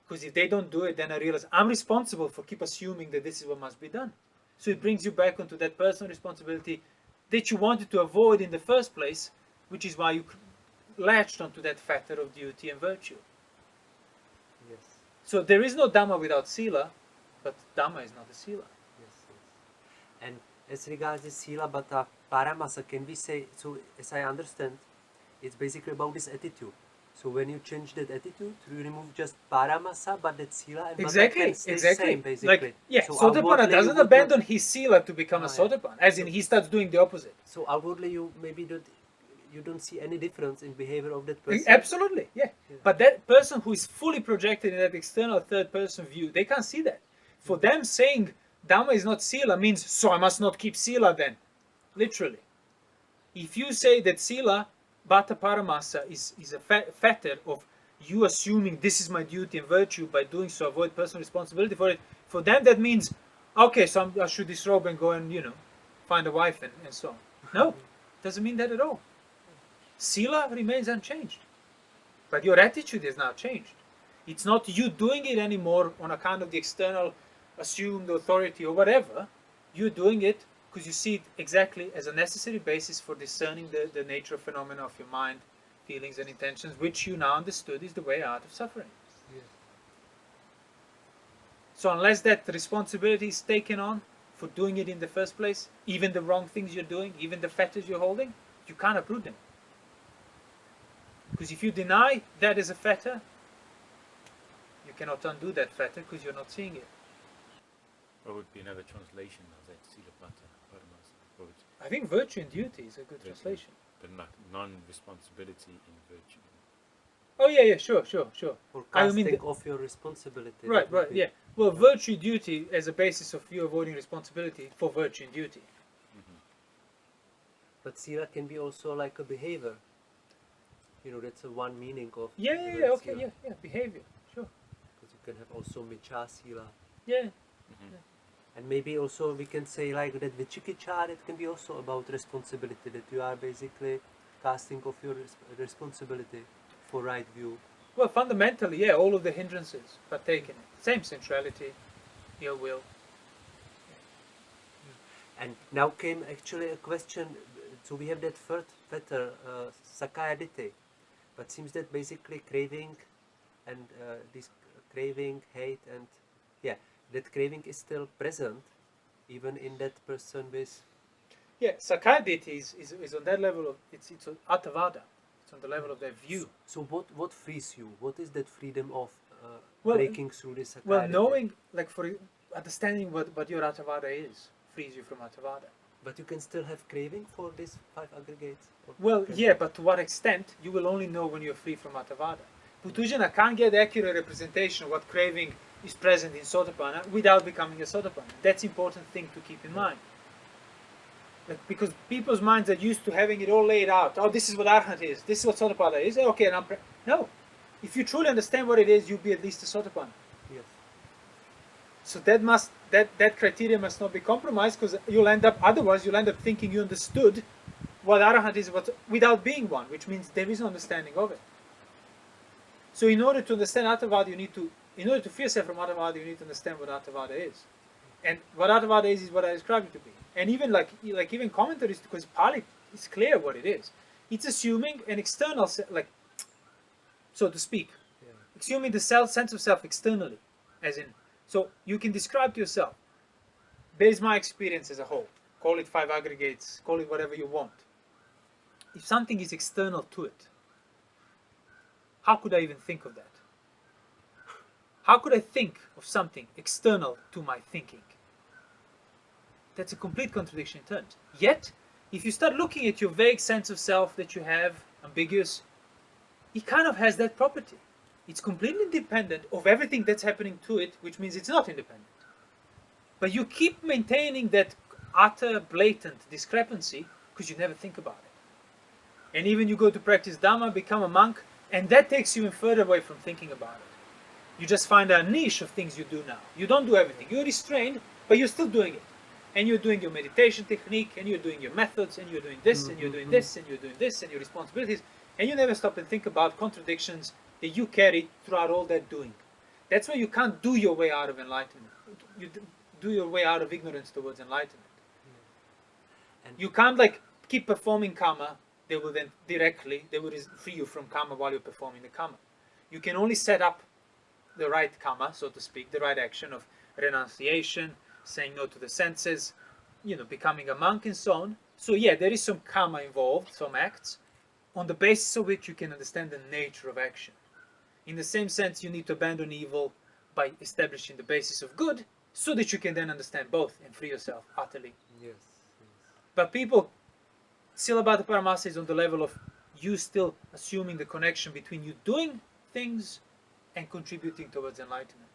Because if they don't do it, then I realize I'm responsible for keep assuming that this is what must be done. So it brings you back onto that personal responsibility that you wanted to avoid in the first place, which is why you latched onto that factor of duty and virtue. Yes. So there is no Dhamma without Sila, but Dhamma is not a Sila. Yes. And as regards the Sila, but Paramasa, can we say, so as I understand, it's basically about this attitude. So when you change that attitude, you remove just Paramasa, but that Sila, and Exactly, but that can stay exactly. same, basically. Like, yeah, so Sotapanna outwardly you doesn't would abandon not- his Sila to become a yeah. Sotapanna, as in he starts doing the opposite. So outwardly you maybe you don't see any difference in behavior of that person. Absolutely, yeah. Yeah. But that person who is fully projected in that external third person view, they can't see that. For them, saying Dhamma is not sila means, so I must not keep sila then. Literally. If you say that sila, bhata paramasa, is a fetter of you assuming this is my duty and virtue, by doing so avoid personal responsibility for it, for them that means, okay, so I should disrobe and go and, find a wife and so on. No, doesn't mean that at all. Sila remains unchanged. But your attitude has now changed. It's not you doing it anymore on account of the external assumed authority or whatever. You're doing it because you see it exactly as a necessary basis for discerning the nature of phenomena of your mind, feelings and intentions, which you now understood is the way out of suffering. Yes. So unless that responsibility is taken on for doing it in the first place, even the wrong things you're doing, even the fetters you're holding, you can't uproot them. Because if you deny that as a fetter, you cannot undo that fetter because you're not seeing it. What would be another translation of that sila bhata paramasa? What would- I think virtue and duty is a good Virtue. translation. But not non-responsibility in virtue. Oh yeah, sure. Or I mean casting off your responsibility. Right, that would right, be- yeah. Well, virtue, duty as a basis of you avoiding responsibility for virtue and duty. But sila can be also like a behavior. That's a one meaning of the Yeah, word okay, sila. yeah, behavior, sure. Because you can have also micha sila. Yeah, And maybe also we can say like that vichikicha, that can be also about responsibility, that you are basically casting off your responsibility for right view. well, fundamentally, yeah, all of the hindrances are taken. Same sensuality, ill will. And now came actually a question, so we have that third fetter, sakaya ditti, but seems that basically craving and this craving, hate and that craving is still present even in that person with Yeah, Sakaya Ditti is on that level of, it's on Attavada. It's on the level of their view. So what frees you? What is that freedom of Well, breaking through this sakaya Well, ditti? knowing, like, for understanding what your Attavada is, frees you from Attavada. But you can still have craving for these 5 aggregates? Or Well, can- yeah, but to what extent, you will only know when you're free from Attavada. Putujana can't get accurate representation of what craving is present in Sotapanna without becoming a Sotapanna. That's important thing to keep in mind. Like, because people's minds are used to having it all laid out. Oh, this is what Arhat is. This is what Sotapanna is. Okay, and no. If you truly understand what it is, you'll be at least a Sotapanna. Yes. So that criteria must not be compromised, because otherwise you'll end up thinking you understood what Arahant is without being one, which means there is no understanding of it. So in order to understand Attavada, in order to free yourself from Attavada, you need to understand what Attavada is. And what Attavada is what I described it to be. And even even commentaries, because Pali is clear what it is. It's assuming an external, so to speak, Yeah. assuming the sense of self externally, as in, so you can describe to yourself, based my experience as a whole, call it 5 aggregates, call it whatever you want. If something is external to it, how could I even think of that? How could I think of something external to my thinking? That's a complete contradiction in terms. Yet, if you start looking at your vague sense of self that you have, ambiguous, it kind of has that property. It's completely independent of everything that's happening to it, which means it's not independent. But you keep maintaining that utter, blatant discrepancy because you never think about it. And even you go to practice Dhamma, become a monk, and that takes you even further away from thinking about it. You just find a niche of things you do now. You don't do everything. You're restrained, but you're still doing it. And you're doing your meditation technique, and you're doing your methods, and you're doing this, and you're doing this, and you're doing this, and your responsibilities, and you never stop and think about contradictions that you carry throughout all that doing. That's why you can't do your way out of enlightenment. You do your way out of ignorance towards enlightenment. And You can't keep performing karma. They will free you from karma while you're performing the karma. You can only set up the right karma, so to speak, the right action of renunciation, saying no to the senses, becoming a monk and so on. So yeah, there is some karma involved, some acts, on the basis of which you can understand the nature of action. In the same sense, you need to abandon evil by establishing the basis of good, so that you can then understand both and free yourself utterly. yes. But people, Silabhata Paramasa is on the level of you still assuming the connection between you doing things and contributing towards enlightenment.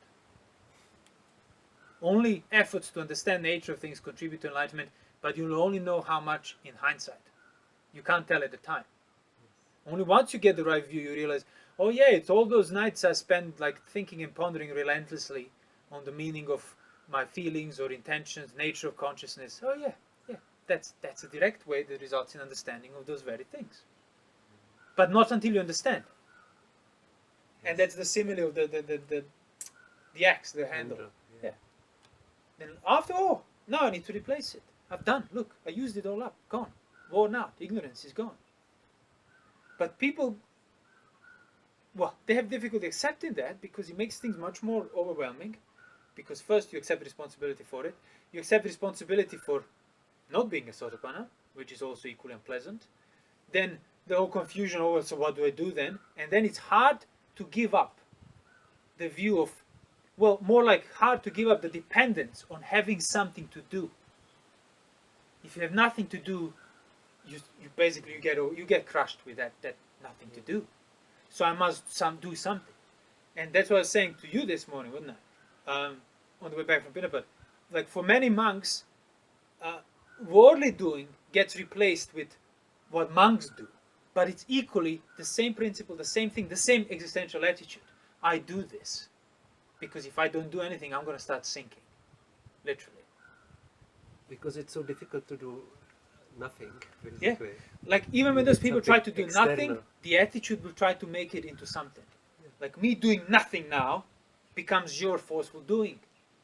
only efforts to understand nature of things contribute to enlightenment, but you'll only know how much in hindsight. You can't tell at the time. Only once you get the right view, you realize, oh yeah, it's all those nights I spent like thinking and pondering relentlessly on the meaning of my feelings or intentions, nature of consciousness. Oh yeah, that's a direct way that results in understanding of those very things. But not until you understand. And that's the simile of the axe, the handle. Yeah. Then after, oh, now I need to replace it. I've done. Look, I used it all up. Gone. Worn out. Ignorance is gone. But people, well, they have difficulty accepting that because it makes things much more overwhelming. Because first you accept responsibility for it. You accept responsibility for not being a Sotapanna, which is also equally unpleasant. Then the whole confusion over, so what do I do then? And then it's hard to give up the view of, well, more like hard to give up the dependence on having something to do. If you have nothing to do, you basically you get crushed with that nothing to do. So I must do something. And that's what I was saying to you this morning, wasn't I? On the way back from Pinnapat. Like for many monks, worldly doing gets replaced with what monks do. But it's equally the same principle, the same thing, the same existential attitude. I do this. Because if I don't do anything, I'm going to start sinking. Literally. Because it's so difficult to do nothing, basically. Yeah. Like even when those people try to do external. nothing, the attitude will try to make it into something. Yeah. Like me doing nothing now becomes your forceful doing.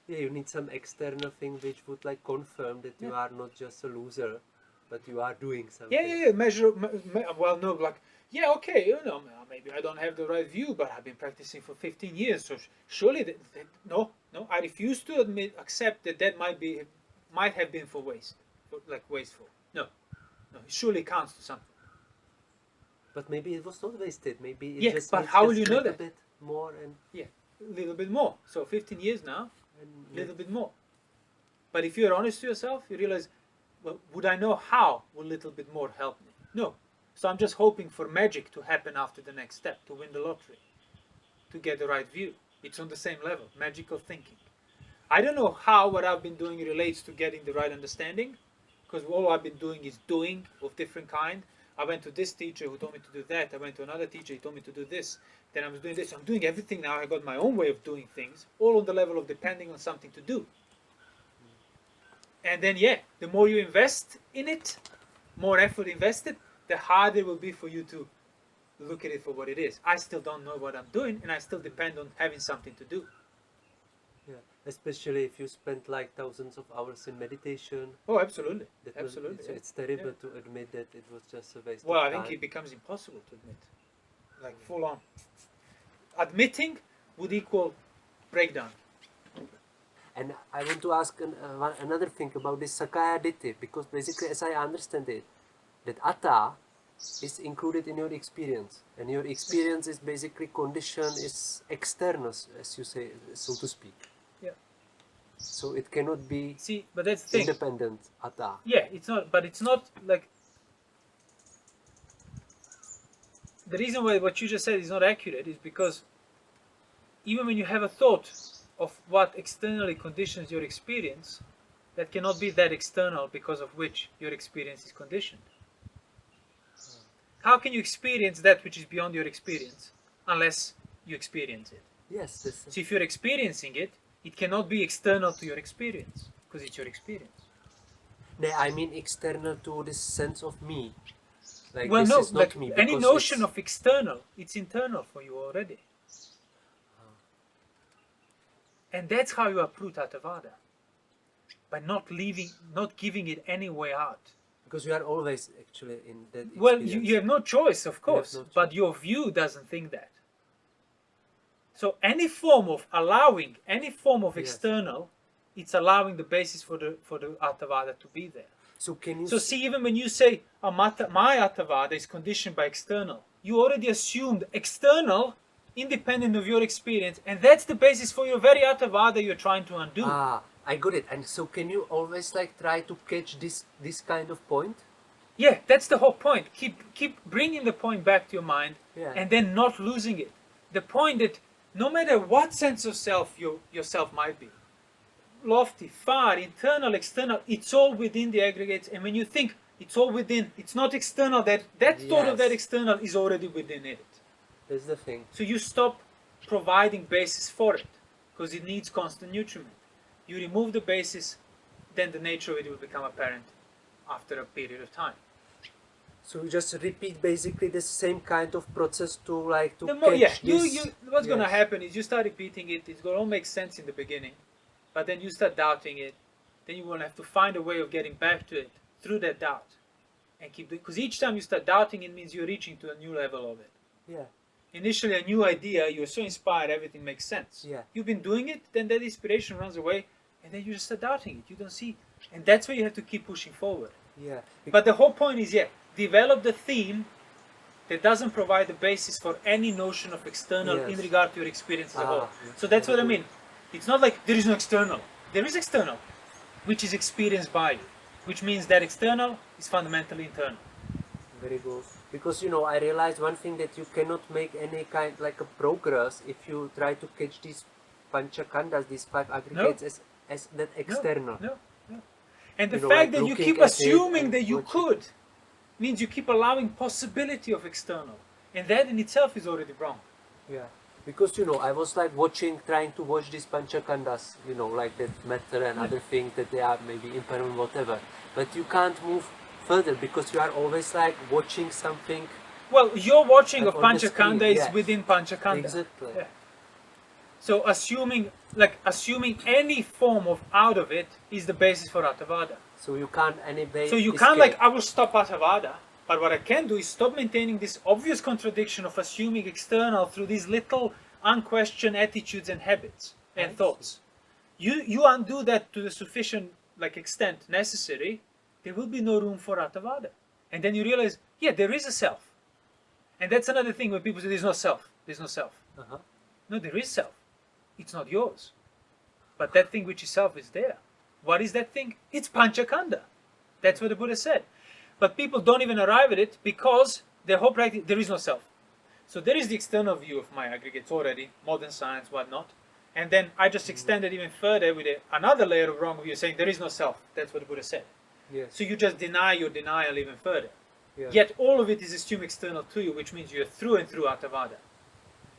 Yeah, you need some external thing which would like confirm that you are not just a loser, but you are doing something. Yeah. Well, no, like, yeah, okay, you know, maybe I don't have the right view, but I've been practicing for 15 years, so surely, no, I refuse to accept that might have been for wasteful. No, it surely counts to something. But maybe it was not wasted. Maybe it just. But how will you know that? A bit more and a little bit more. So 15 years now, a little bit more. But if you're honest to yourself, you realize, well, would I know how will a little bit more help me? No. So I'm just hoping for magic to happen after the next step, to win the lottery, to get the right view. It's on the same level, magical thinking. I don't know how what I've been doing relates to getting the right understanding, because all I've been doing is doing of different kind. I went to this teacher who told me to do that. I went to another teacher, he told me to do this. Then I was doing this. I'm doing everything now. I got my own way of doing things, all on the level of depending on something to do. And then, the more you invest in it, more effort invested, the harder it will be for you to look at it for what it is. I still don't know what I'm doing, and I still depend on having something to do. Yeah, especially if you spend like thousands of hours in meditation. Oh, absolutely. Absolutely. It's terrible to admit that it was just a waste of time. Well, I think it becomes impossible to admit. Like full on. Admitting would equal breakdown. And I want to ask another thing about this Sakaya Ditti, because basically, as I understand it, that Atta is included in your experience, and your experience is basically condition is external, as you say, so to speak. Yeah. So it cannot be but that's the thing. Independent Atta. Yeah, it's not. But it's not like the reason why what you just said is not accurate is because even when you have a thought of what externally conditions your experience, that cannot be that external because of which your experience is conditioned. How can you experience that which is beyond your experience unless you experience it? Yes. So if you're experiencing it, it cannot be external to your experience because it's your experience. No, I mean external to this sense of me. Like well, this no, is not like me. Any notion of external, it's internal for you already. And that's how you uproot Attavada. By not giving it any way out. Because you are always actually in that experience. Well, you have no choice, of course, no choice. but your view doesn't think that. So any form of allowing, any form of external, it's allowing the basis for the Attavada to be there. So can you? So see, even when you say my Attavada is conditioned by external, you already assumed external, independent of your experience, and that's the basis for your very Attavada you're trying to undo. I got it. And so can you always like try to catch this kind of point? Yeah, that's the whole point. Keep bringing the point back to your mind, and then not losing it. The point that no matter what sense of self yourself might be, lofty, far, internal, external, it's all within the aggregates. And when you think it's all within, it's not external, that thought of that Yes. external is already within it. That's the thing. So you stop providing basis for it, because it needs constant nutriment. You remove the basis, then the nature of it will become apparent after a period of time. So you just repeat basically the same kind of process to like to The more, catch yeah, this. what's going to Yes. happen is you start repeating it, it's going to all make sense in the beginning, but then you start doubting it, then you will have to find a way of getting back to it through that doubt. And keep because each time you start doubting, it means you're reaching to a new level of it. Yeah. Initially, a new idea, you're so inspired, everything makes sense. Yeah. You've been doing it, then that inspiration runs away, and then you just start doubting it. You don't see. And that's where you have to keep pushing forward. Yeah. But the whole point is, develop the theme that doesn't provide the basis for any notion of external in Yes. regard to your experience as a whole. yes. So that's what I mean. It's not like there is no external. There is external, which is experienced by you, which means that external is fundamentally internal. Very good. Because I realized one thing, that you cannot make any kind like a progress if you try to catch these panchakhandas, these five aggregates, as that external. No. And the You know, fact like that you looking keep at it assuming and that you watching. could means you keep allowing possibility of external. And that in itself is already wrong. Yeah. Because I was like trying to watch these panchakhandas, like that matter and other things, that they are maybe impermanent, whatever. But you can't move further because you are always like watching something. Well, your watching Like of on the screen, Panchakhanda is yes. within Panchakhanda. Exactly. Yeah. So assuming any form of out of it is the basis for Attavada. So you can't anyway. So you escape. can't like, I will stop Attavada, but what I can do is stop maintaining this obvious contradiction of assuming external through these little unquestioned attitudes and habits and I thoughts. You undo that to the sufficient extent necessary, there will be no room for Attavada. And then you realize, there is a self. And that's another thing when people say there's no self. There's no self. Uh-huh. No, there is self. It's not yours. But that thing which is self is there. What is that thing? It's Panchakhanda. That's what the Buddha said. But people don't even arrive at it because their whole practice, there is no self. So there is the external view of my aggregates already, modern science, whatnot. And then I just extended even further with another layer of wrong view saying there is no self. That's what the Buddha said. Yes. So you just deny your denial even further. Yeah. Yet all of it is assumed external to you, which means you're through and through Attavada.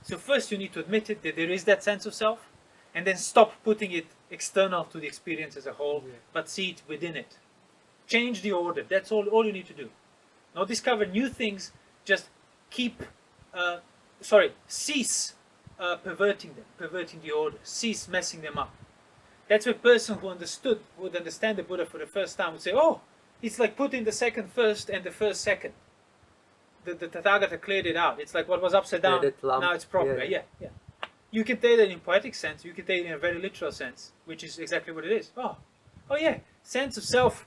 So first you need to admit it, that there is that sense of self, and then stop putting it external to the experience as a whole, but see it within it. Change the order. That's all you need to do. Not discover new things, just cease perverting them, perverting the order, cease messing them up. That's where a person who would understand the Buddha for the first time would say, oh, it's like putting the second first and the first second. The Tathagata cleared it out. It's like what was upside down, now it's proper. Yeah. You can take that in poetic sense, you can take it in a very literal sense, which is exactly what it is. Oh yeah, sense of self,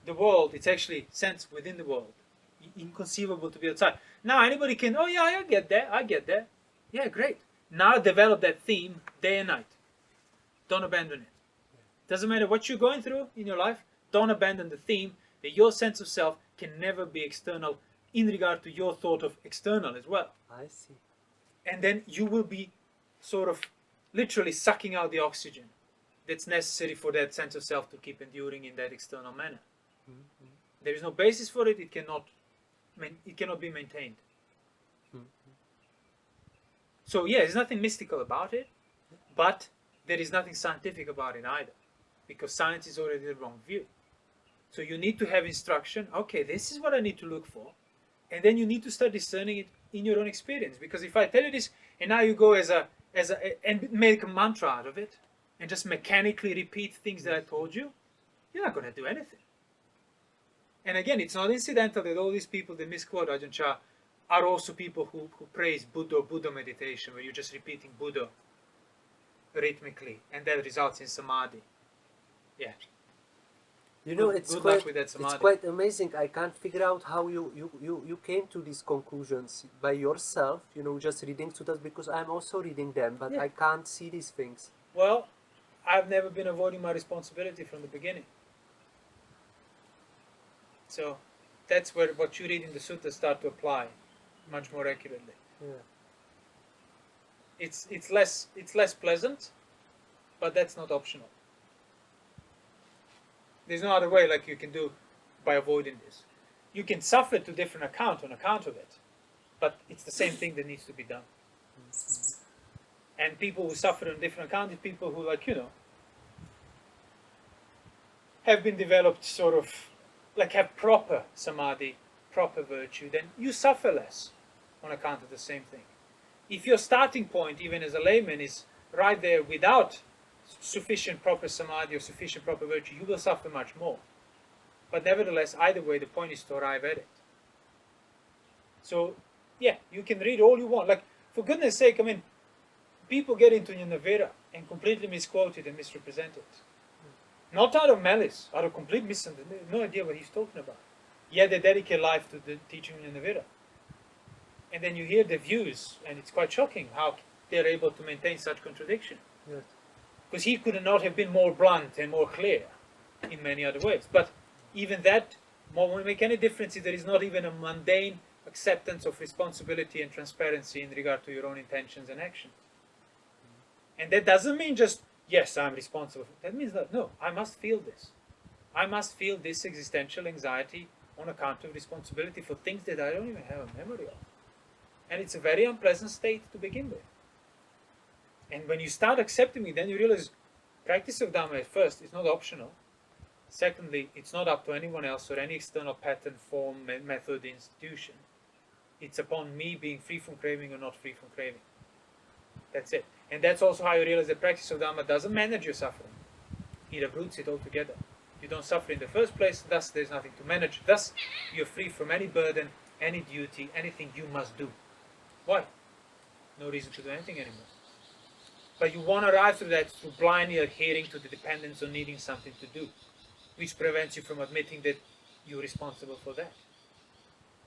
the world, it's actually sense within the world. Inconceivable to be outside. Now anybody can, oh yeah, I get that. Yeah, great. Now develop that theme day and night. Don't abandon it. Doesn't matter what you're going through in your life, don't abandon the theme that your sense of self can never be external in regard to your thought of external as well. I see. And then you will be sort of literally sucking out the oxygen that's necessary for that sense of self to keep enduring in that external manner. Mm-hmm. There is no basis for it, it cannot be maintained. Mm-hmm. So there's nothing mystical about it, but there is nothing scientific about it either, because science is already the wrong view. So you need to have instruction, okay, this is what I need to look for, and then you need to start discerning it in your own experience. Because if I tell you this, and now you go and make a mantra out of it, and just mechanically repeat things that I told you, you're not going to do anything. And again, it's not incidental that all these people that misquote Ajahn Chah are also people who praise Buddha meditation, where you're just repeating Buddha rhythmically, and that results in samadhi. Yeah. It's good luck with that it's samadhi. quite amazing. I can't figure out how you came to these conclusions by yourself, just reading suttas, because I'm also reading them, but I can't see these things. Well, I've never been avoiding my responsibility from the beginning. So that's where what you read in the suttas start to apply much more accurately. Yeah. It's less pleasant, but that's not optional. There's no other way like you can do by avoiding this. You can suffer to different account on account of it, but it's the same thing that needs to be done. And people who suffer on different account are people who, like, you know, have been developed sort of, like, have proper samadhi, proper virtue, then you suffer less on account of the same thing. If your starting point, even as a layman, is right there without sufficient proper samadhi or sufficient proper virtue, you will suffer much more. But nevertheless, either way, the point is to arrive at it. So, yeah, you can read all you want. Like, for goodness sake, I mean, people get into Nyanavera and completely misquote it and misrepresent it. Not out of malice, out of complete misunderstanding, no idea what he's talking about. Yet they dedicate life to the teaching of Nyanavera. And then you hear the views, and it's quite shocking how they're able to maintain such contradiction. Yes. Because he could not have been more blunt and more clear in many other ways. But even that won't make any difference if there is not even a mundane acceptance of responsibility and transparency in regard to your own intentions and actions. And that doesn't mean just, yes, I'm responsible. That means that, no, I must feel this. I must feel this existential anxiety on account of responsibility for things that I don't even have a memory of. And it's a very unpleasant state to begin with. And when you start accepting it, then you realize practice of Dhamma at first is not optional. Secondly, it's not up to anyone else or any external pattern, form, method, institution. It's upon me being free from craving or not free from craving. That's it. And that's also how you realize the practice of Dhamma doesn't manage your suffering. It uproots it altogether. You don't suffer in the first place, thus there's nothing to manage. Thus, you're free from any burden, any duty, anything you must do. Why? No reason to do anything anymore. But you want to arrive to that through blindly adhering to the dependence on needing something to do, which prevents you from admitting that you're responsible for that.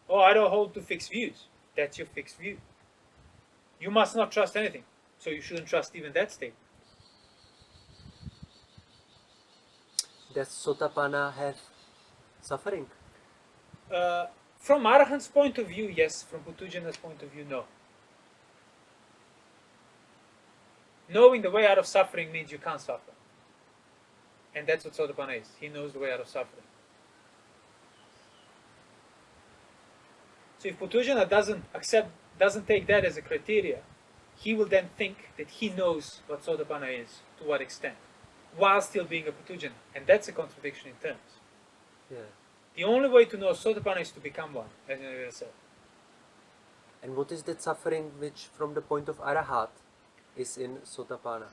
Oh, I don't hold to fixed views. That's your fixed view. You must not trust anything, so you shouldn't trust even that statement. Does Sotapanna have suffering? From Arahant's point of view, yes. From Putujana's point of view, no. Knowing the way out of suffering means you can't suffer. And that's what Sotapanna is. He knows the way out of suffering. So if Putujana doesn't take that as a criteria, he will then think that he knows what Sotapanna is, to what extent, while still being a Putujana. And that's a contradiction in terms. Yeah. The only way to know Sotapanna is to become one, as I said. And what is that suffering which, from the point of Arahat, is in Sotapanna?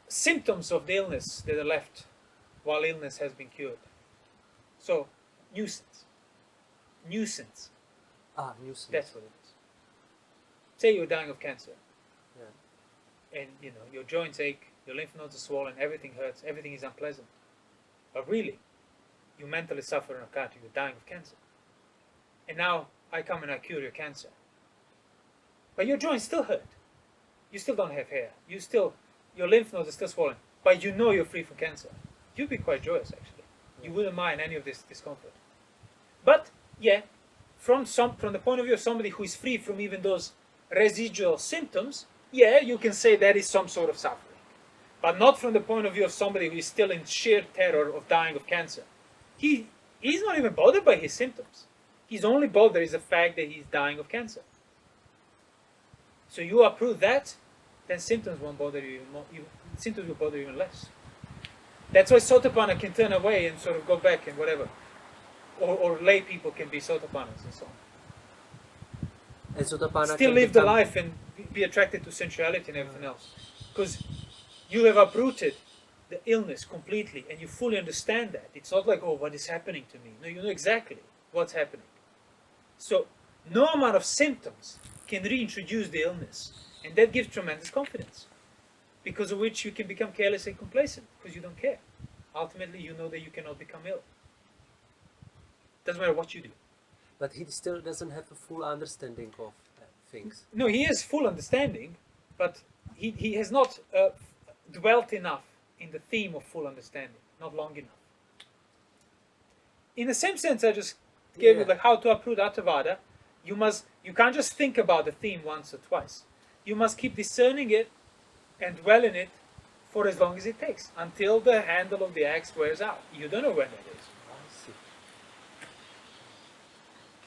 Symptoms of the illness that are left while illness has been cured. So, nuisance. Nuisance. Nuisance. That's what it is. Say you're dying of cancer. Yeah. And, you know, your joints ache, your lymph nodes are swollen, everything hurts, everything is unpleasant. But really, you mentally suffer on account of you're dying of cancer. And now, I come and I cure your cancer. But your joints still hurt. You still don't have hair. Your lymph nodes are still swollen. But you know you're free from cancer. You'd be quite joyous, actually. You wouldn't mind any of this discomfort. But, yeah, from the point of view of somebody who is free from even those residual symptoms, yeah, you can say that is some sort of suffering. But not from the point of view of somebody who is still in sheer terror of dying of cancer. He's not even bothered by his symptoms. He's only bothered is the fact that he's dying of cancer. So you approve that, then symptoms won't bother you even more. Symptoms will bother you even less. That's why Sotapanna can turn away and sort of go back and whatever. Or lay people can be Sotapannas and so on. And Sotapanna Still can live the become- life and be attracted to sensuality and everything else. Because you have uprooted the illness completely and you fully understand that. It's not like, oh, what is happening to me? No, you know exactly what's happening. So no amount of symptoms can reintroduce the illness. And that gives tremendous confidence. Because of which you can become careless and complacent. Because you don't care. Ultimately, you know that you cannot become ill. Doesn't matter what you do. But he still doesn't have a full understanding of things. No, he has full understanding, but he has not dwelt enough in the theme of full understanding, not long enough. In the same sense, I just gave you like how to uproot Attavada. You can't just think about the theme once or twice. You must keep discerning it and dwell in it for as long as it takes, until the handle of the axe wears out. You don't know when that is. I see.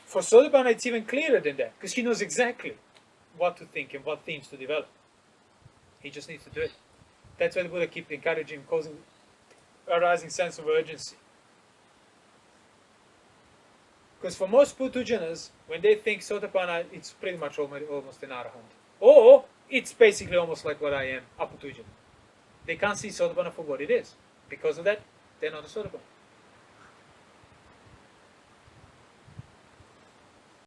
For Sotapanna, it's even clearer than that, because he knows exactly what to think and what themes to develop. He just needs to do it. That's why the Buddha keeps encouraging, causing a rising sense of urgency. Because for most Putujanas, when they think Sotapanna, it's pretty much almost an Arahant. Or it's basically almost like what I am, a Putujana. They can't see Sotapanna for what it is. Because of that, they're not a Sotapanna.